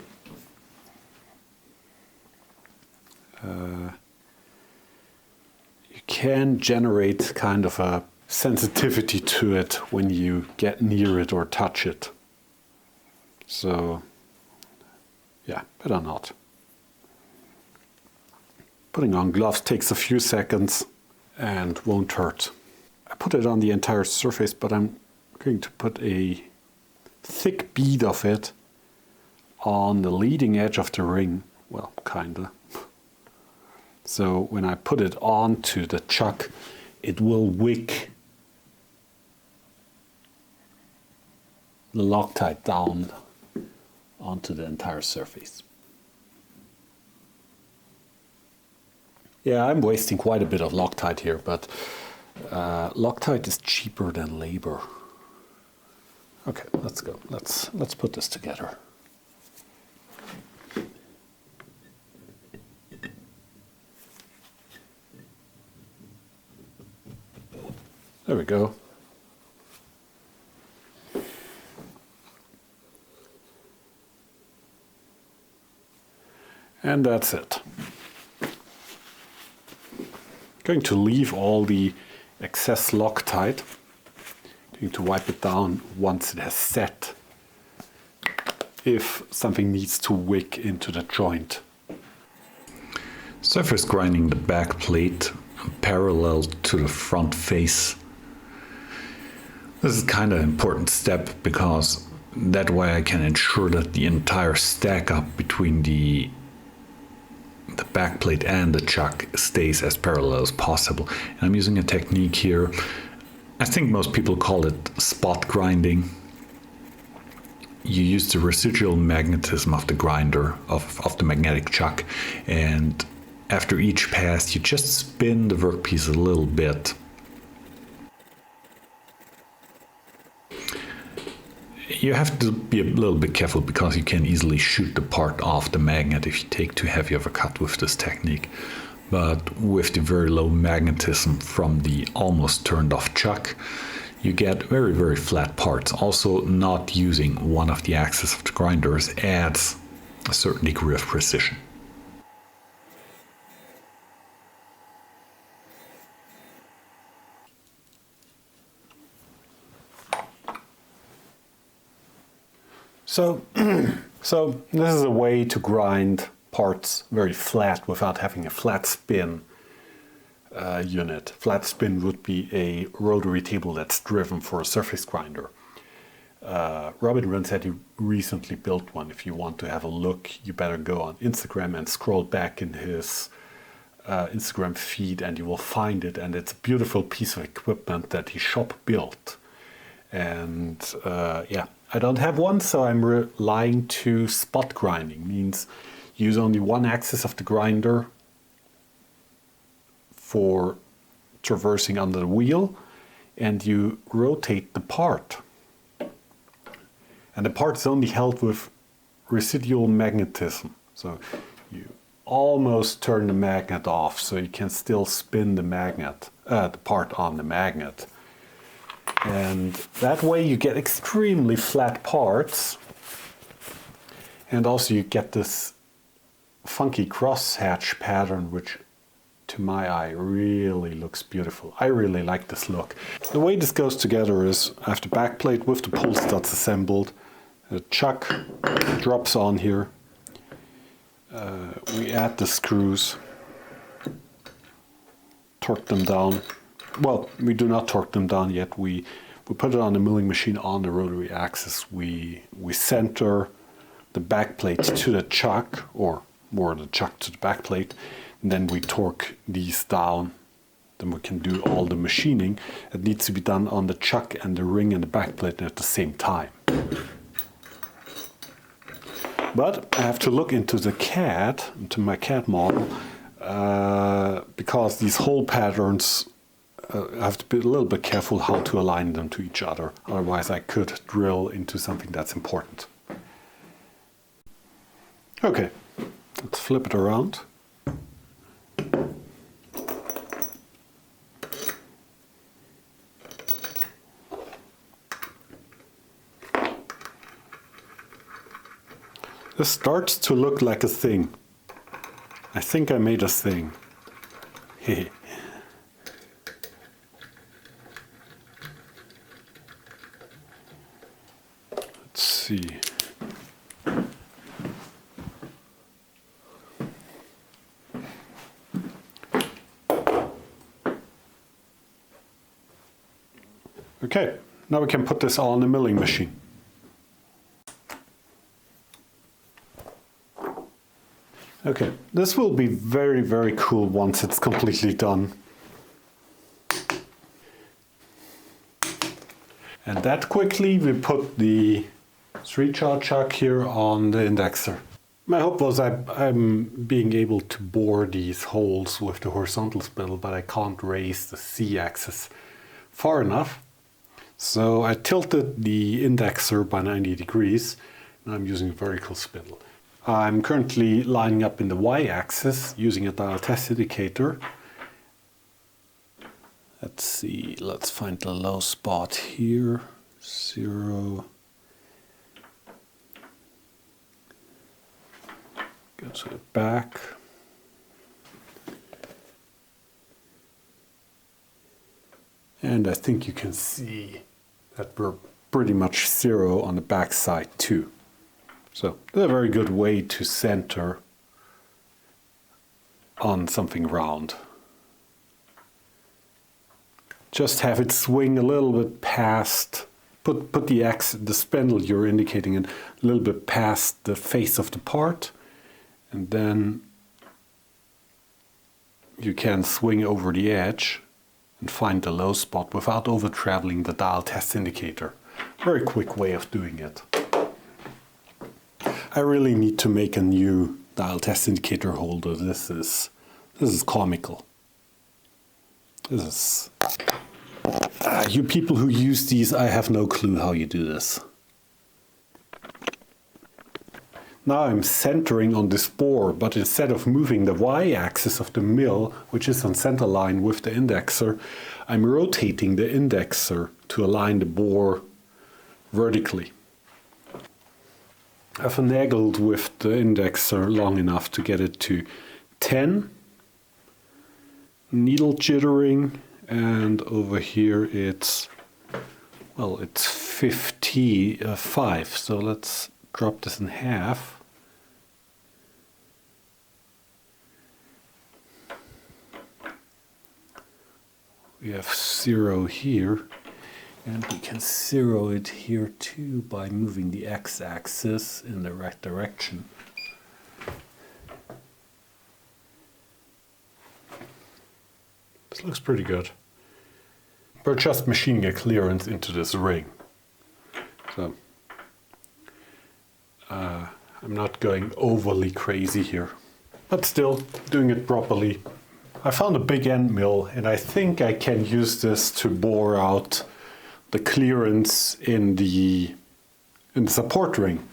You can generate kind of a sensitivity to it when you get near it or touch it. So, yeah, better not. Putting on gloves takes a few seconds and won't hurt. I put it on the entire surface, but I'm going to put a thick bead of it on the leading edge of the ring. Well, kinda. So when I put it onto the chuck, it will wick the Loctite down onto the entire surface. Yeah, I'm wasting quite a bit of Loctite here, but Loctite is cheaper than labor. Okay, let's go. Let's put this together. There we go. And that's it. Going to leave all the excess Loctite. Going to wipe it down once it has set, if something needs to wick into the joint. Surface grinding the back plate parallel to the front face. This is kind of an important step because that way I can ensure that the entire stack up between the back plate and the chuck stays as parallel as possible. And I'm using a technique here. I think most people call it spot grinding. You use the residual magnetism of the grinder, of the magnetic chuck, and after each pass you just spin the workpiece a little bit. You have to be a little bit careful because you can easily shoot the part off the magnet if you take too heavy of a cut with this technique. But with the very low magnetism from the almost turned off chuck, you get very, very flat parts. Also, not using one of the axes of the grinders adds a certain degree of precision. So this is a way to grind parts very flat without having a flat spin unit. Flat spin would be a rotary table that's driven for a surface grinder. Robin Renzetti recently built one. If you want to have a look, you better go on Instagram and scroll back in his Instagram feed and you will find it. And it's a beautiful piece of equipment that he shop built. And yeah, I don't have one, so I'm relying to spot grinding. Means use only one axis of the grinder for traversing under the wheel, and you rotate the part. And the part is only held with residual magnetism. So you almost turn the magnet off, so you can still spin the magnet, the part on the magnet. And that way you get extremely flat parts, and also you get this funky crosshatch pattern, which to my eye really looks beautiful. I really like this look. The way this goes together is I have the back plate with the pull studs assembled, The chuck drops on here. We add the screws, torque them down. Well, we do not torque them down yet. We put it on the milling machine on the rotary axis. We center the back plate to the chuck, or more the chuck to the back plate, and then we torque these down. Then we can do all the machining. It needs to be done on the chuck and the ring and the back plate at the same time. But I have to look into the CAD, into my CAD model, because these hole patterns, I have to be a little bit careful how to align them to each other. Otherwise I could drill into something that's important. Okay, let's flip it around. This starts to look like a thing. I think I made a thing. Hehe. Let's see. Okay, now we can put this all on the milling machine. Okay, this will be very, very cool once it's completely done. And that quickly we put the 3-jaw chuck here on the indexer. My hope was I'm being able to bore these holes with the horizontal spindle, but I can't raise the Z-axis far enough. So I tilted the indexer by 90 degrees, and I'm using a vertical spindle. I'm currently lining up in the Y-axis using a dial test indicator. Let's see, let's find the low spot here. 0. Go to the back. And I think you can see that we're pretty much 0 on the back side too. So that's a very good way to center on something round. Just have it swing a little bit past, put the spindle you're indicating in a little bit past the face of the part, and then you can swing over the edge and find the low spot without over traveling the dial test indicator. Very quick way of doing it. I really need to make a new dial test indicator holder. This is comical. This is you people who use these, I have no clue how you do this. Now I'm centering on this bore, but instead of moving the Y-axis of the mill, which is on center line with the indexer, I'm rotating the indexer to align the bore vertically. I've finagled with the indexer long enough to get it to 10, needle jittering, and over here it's 55, so let's drop this in half. We have 0 here. And we can 0 it here too by moving the x-axis in the right direction. This looks pretty good. We're just machining a clearance into this ring. So I'm not going overly crazy here, but still doing it properly. I found a big end mill, and I think I can use this to bore out the clearance in the support ring.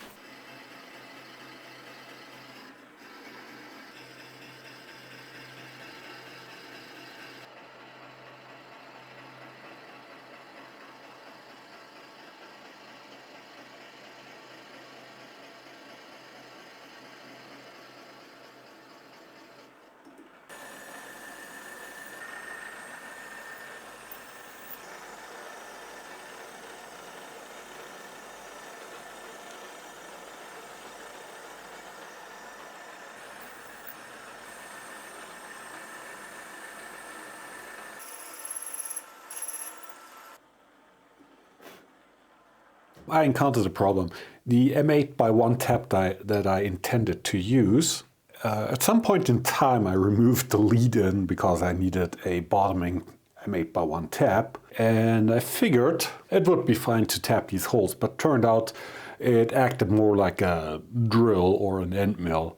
I encountered a problem. The M8x1 tab that I intended to use, at some point in time I removed the lead-in because I needed a bottoming M8x1 tab, and I figured it would be fine to tap these holes, but turned out it acted more like a drill or an end mill,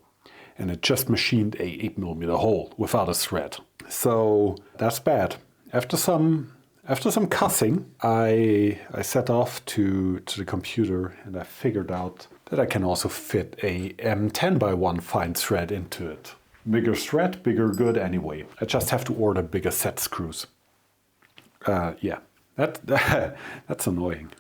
and it just machined a 8mm hole without a thread. So that's bad. After some cussing, I set off to the computer and I figured out that I can also fit a M10x1 fine thread into it. Bigger thread, bigger good anyway. I just have to order bigger set screws. Yeah, that's annoying.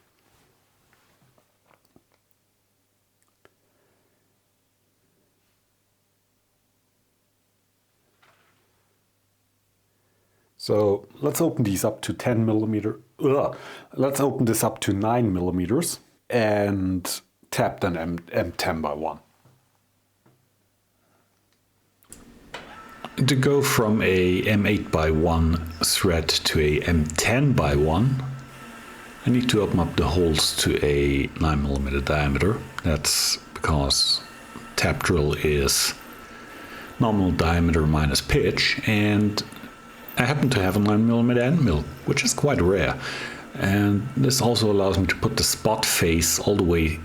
So let's open these up to 10mm. Let's open this up to 9mm and tap an M10x1. To go from a M8x1 thread to a M10x1, I need to open up the holes to a 9mm diameter. That's because tap drill is nominal diameter minus pitch, and I happen to have a 9mm end mill, which is quite rare. And this also allows me to put the spot face all the way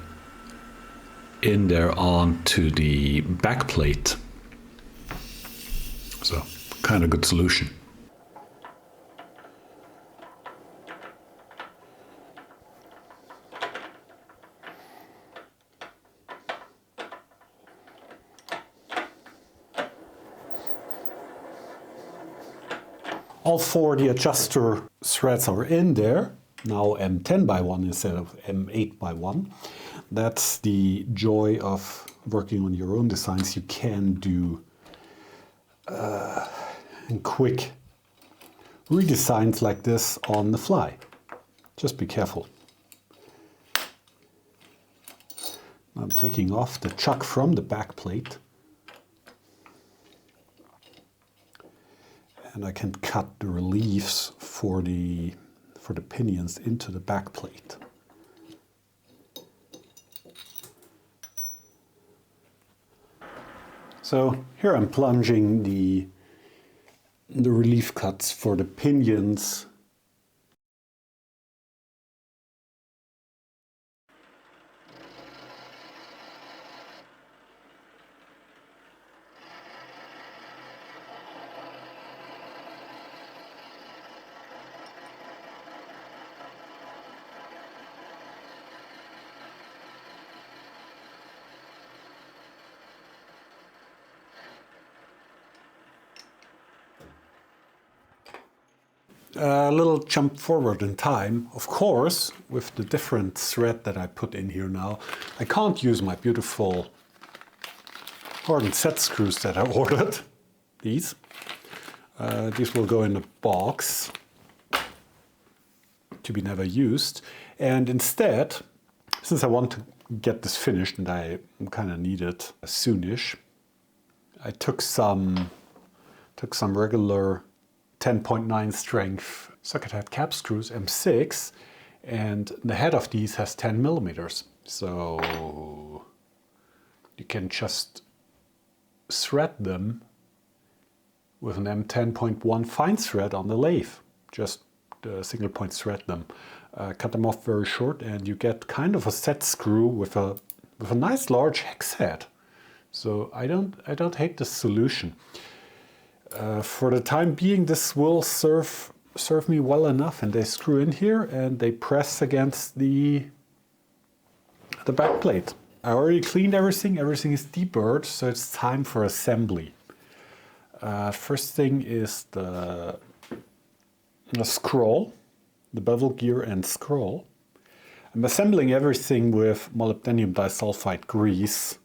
in there onto the back plate. So, kind of good solution. All four of the adjuster threads are in there. Now M10x1 instead of M8x1. That's the joy of working on your own designs. You can do quick redesigns like this on the fly. Just be careful. I'm taking off the chuck from the back plate. And I can cut the reliefs for the pinions into the back plate. So here I'm plunging the relief cuts for the pinions . A little jump forward in time, of course, with the different thread that I put in here now. I can't use my beautiful hardened set screws that I ordered. These will go in a box to be never used. And instead, since I want to get this finished and I kind of need it soonish, I took some regular 10.9 strength socket head cap screws, M6, and the head of these has 10mm. So you can just thread them with an M10.1 fine thread on the lathe. Just single point thread them. Cut them off very short and you get kind of a set screw with a nice large hex head. So I don't hate this solution. For the time being, this will serve me well enough, and they screw in here and they press against the back plate. I already cleaned everything. Everything is deburred, so it's time for assembly. First thing is the scroll, the bevel gear and scroll. I'm assembling everything with molybdenum disulfide grease.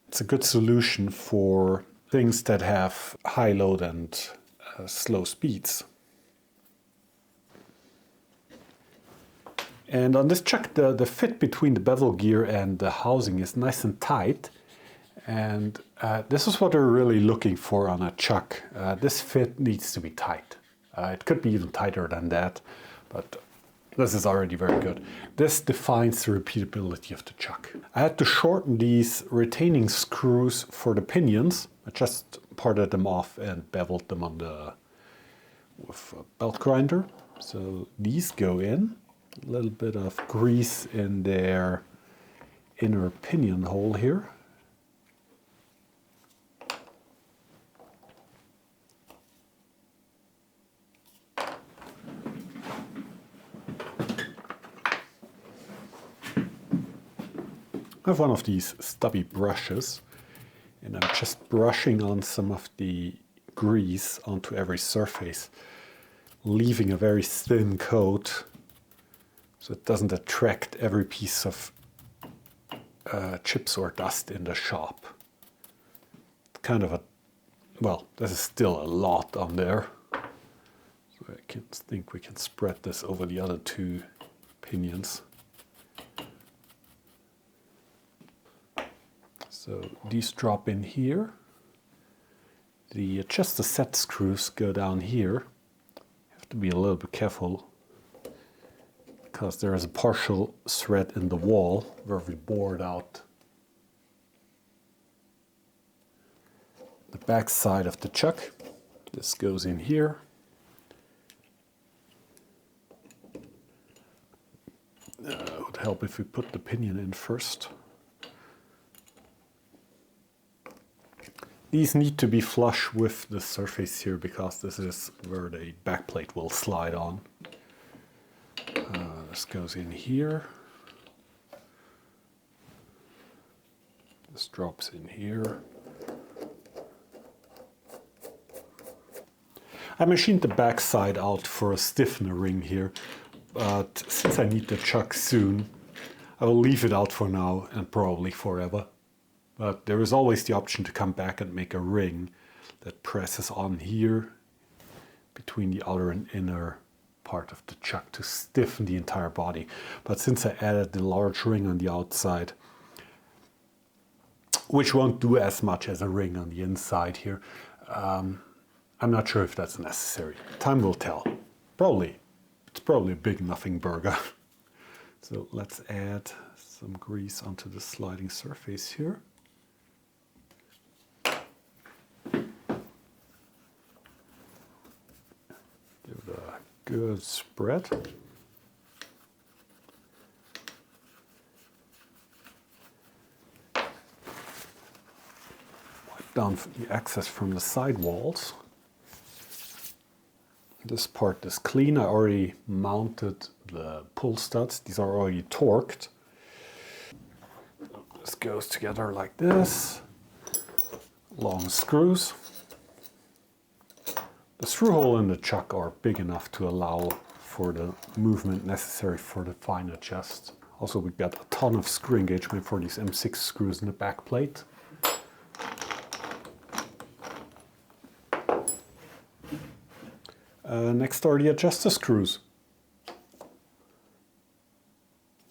It's a good solution for things that have high load and slow speeds. And on this chuck, the fit between the bevel gear and the housing is nice and tight. And this is what we're really looking for on a chuck. This fit needs to be tight. It could be even tighter than that, but This is already very good. This defines the repeatability of the chuck. I had to shorten these retaining screws for the pinions. I just parted them off and beveled them on with a belt grinder. So these go in. A little bit of grease in their inner pinion hole here. I have one of these stubby brushes, and I'm just brushing on some of the grease onto every surface, leaving a very thin coat so it doesn't attract every piece of chips or dust in the shop. Kind of a, well, this is still a lot on there. So I think we can spread this over the other two pinions. So these drop in here. Just the set screws go down here. You have to be a little bit careful because there is a partial thread in the wall where we bored out the back side of the chuck. This goes in here. It would help if we put the pinion in first. These need to be flush with the surface here because this is where the backplate will slide on. This goes in here. This drops in here. I machined the back side out for a stiffener ring here, but since I need the chuck soon, I will leave it out for now and probably forever. But there is always the option to come back and make a ring that presses on here between the outer and inner part of the chuck to stiffen the entire body. But since I added the large ring on the outside, which won't do as much as a ring on the inside here, I'm not sure if that's necessary. Time will tell. It's probably a big nothing burger. So let's add some grease onto the sliding surface here. Give it a good spread. Wipe down the excess from the side walls. This part is clean. I already mounted the pull studs. These are already torqued. This goes together like this. Long screws. The screw hole in the chuck are big enough to allow for the movement necessary for the fine adjust. Also, we've got a ton of screw engagement for these M6 screws in the back plate. Next are the adjuster screws.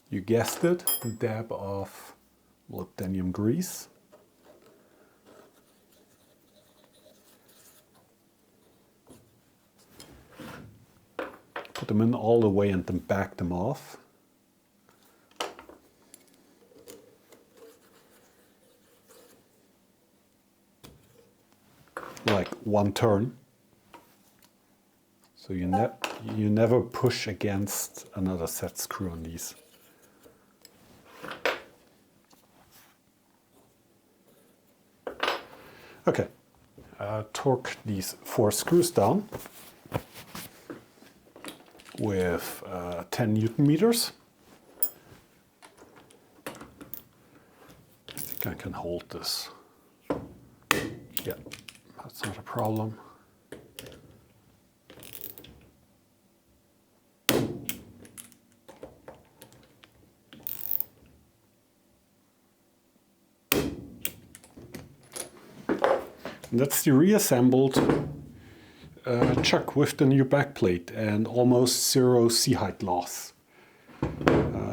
You guessed it, a dab of molybdenum grease. Put them in all the way and then back them off. Like one turn. So you never push against another set screw on these. Okay, torque these 4 screws down with 10 Newton meters. I think I can hold this. Yeah, that's not a problem. And that's the reassembled chuck with the new backplate and almost 0 C-height loss.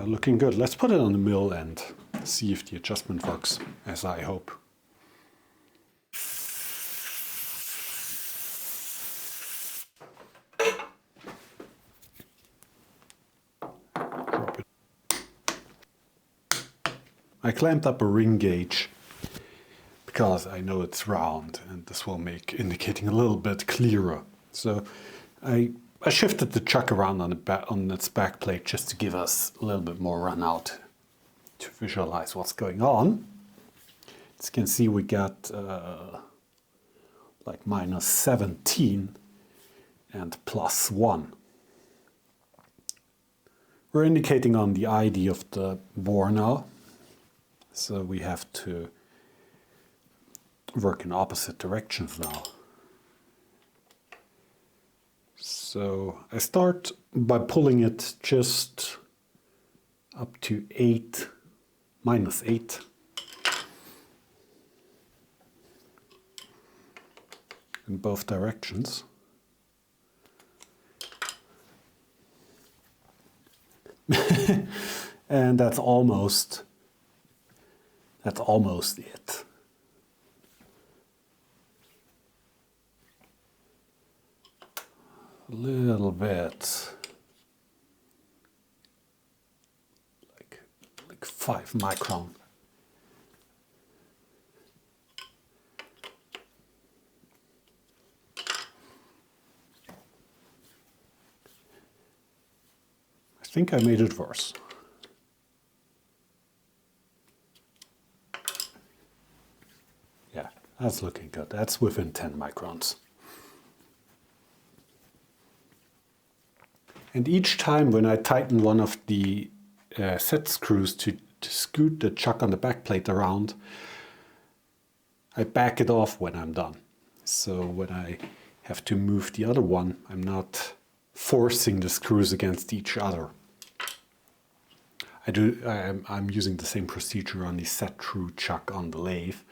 Looking good. Let's put it on the mill and see if the adjustment works, as I hope. I clamped up a ring gauge because I know it's round and this will make indicating a little bit clearer. So I shifted the chuck around on its back plate just to give us a little bit more run out to visualize what's going on. As you can see, we got like -17 and +1. We're indicating on the ID of the bore now, so we have to work in opposite directions now. So I start by pulling it just up to -8. In both directions. And that's almost it. A little bit like 5 micron. I think I made it worse. Yeah, that's looking good. That's within 10 microns. And each time when I tighten one of the set screws to scoot the chuck on the back plate around, I back it off when I'm done. So when I have to move the other one, I'm not forcing the screws against each other. I'm using the same procedure on the Set-Tru Chuck on the lathe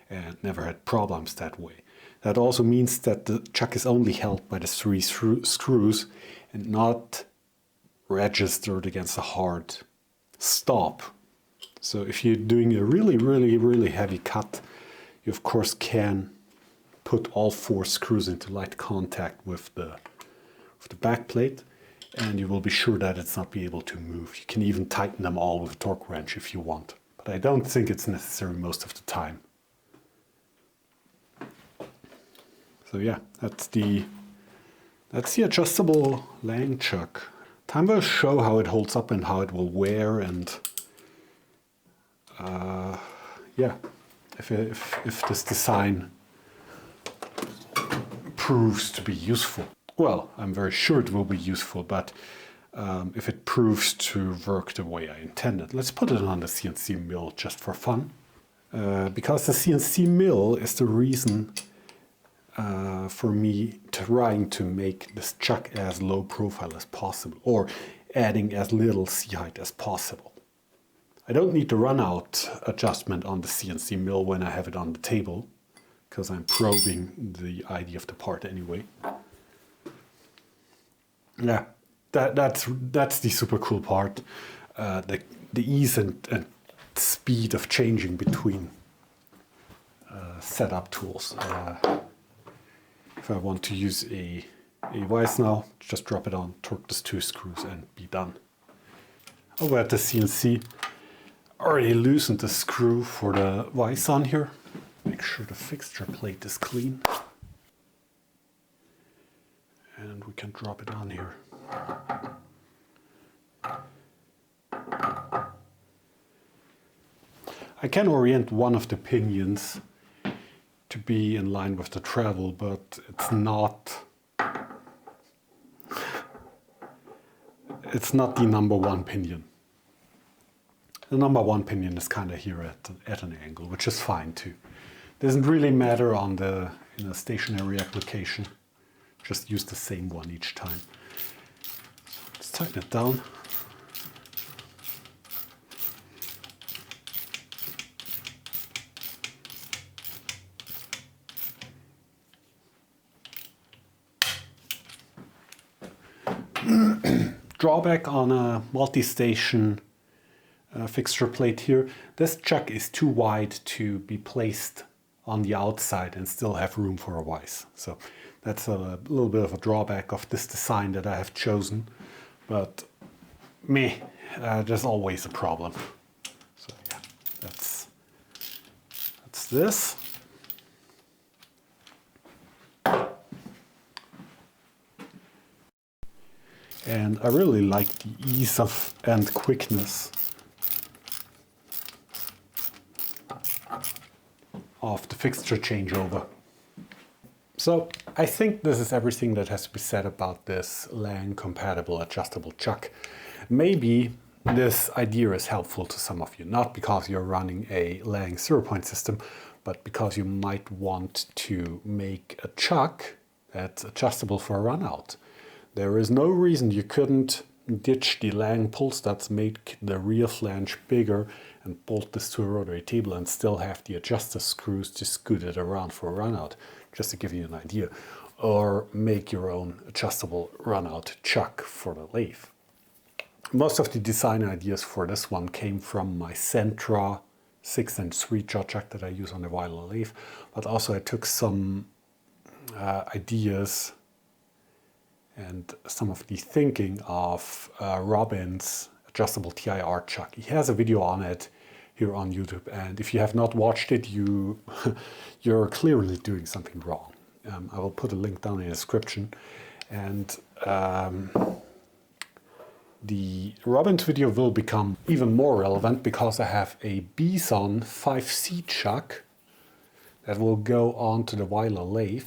and never had problems that way. That also means that the chuck is only held by the 3 screws and not registered against a hard stop. So if you're doing a really heavy cut, you of course can put all 4 screws into light contact with the back plate, and you will be sure that it's not be able to move. You can even tighten them all with a torque wrench if you want, but I don't think it's necessary most of the time. So yeah, that's the adjustable Lang chuck. Time will show how it holds up and how it will wear, and yeah, if this design proves to be useful. Well, I'm very sure it will be useful, but if it proves to work the way I intended. Let's put it on the CNC mill just for fun. Because the CNC mill is the reason for me trying to make this chuck as low profile as possible, or adding as little C-height as possible. I don't need the runout adjustment on the CNC mill when I have it on the table, because I'm probing the ID of the part anyway. Yeah, that's the super cool part. The ease and speed of changing between setup tools. If I want to use a vise now, just drop it on, torque these 2 screws and be done. Over at the CNC, already loosened the screw for the vise on here. Make sure the fixture plate is clean. And we can drop it on here. I can orient one of the pinions to be in line with the travel, but it's not the number 1 pinion. The number 1 pinion is kind of here at an angle, which is fine too. Doesn't really matter in a stationary application. Just use the same one each time. Let's tighten it down. Drawback on a multi-station fixture plate here. This chuck is too wide to be placed on the outside and still have room for a vise. So that's a little bit of a drawback of this design that I have chosen. But there's always a problem. So yeah. this. And I really like the ease of and quickness of the fixture changeover. So I think this is everything that has to be said about this LAN compatible adjustable chuck. Maybe this idea is helpful to some of you, not because you're running a LAN 0-point system, but because you might want to make a chuck that's adjustable for a runout. There is no reason you couldn't ditch the LAN pull studs, make the rear flange bigger and bolt this to a rotary table and still have the adjuster screws to scoot it around for a runout, just to give you an idea. Or make your own adjustable runout chuck for the lathe. Most of the design ideas for this one came from my Set-Tru 6-inch 3-jaw chuck that I use on the Weiler lathe, but also I took some ideas and some of the thinking of Robin's adjustable TIR chuck. He has a video on it here on YouTube, and if you have not watched it, you're clearly doing something wrong. I will put a link down in the description. And the Robin's video will become even more relevant because I have a Bison 5C chuck that will go onto the Weiler lathe.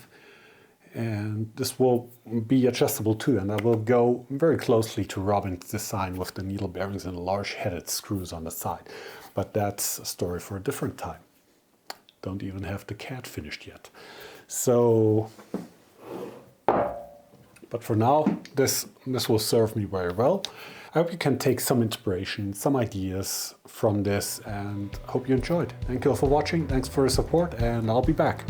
And this will be adjustable too, and I will go very closely to Robin's design with the needle bearings and large headed screws on the side. But that's a story for a different time. Don't even have the CAD finished yet. So, but for now, this will serve me very well. I hope you can take some inspiration, some ideas from this, and hope you enjoyed. Thank you all for watching, thanks for your support, and I'll be back.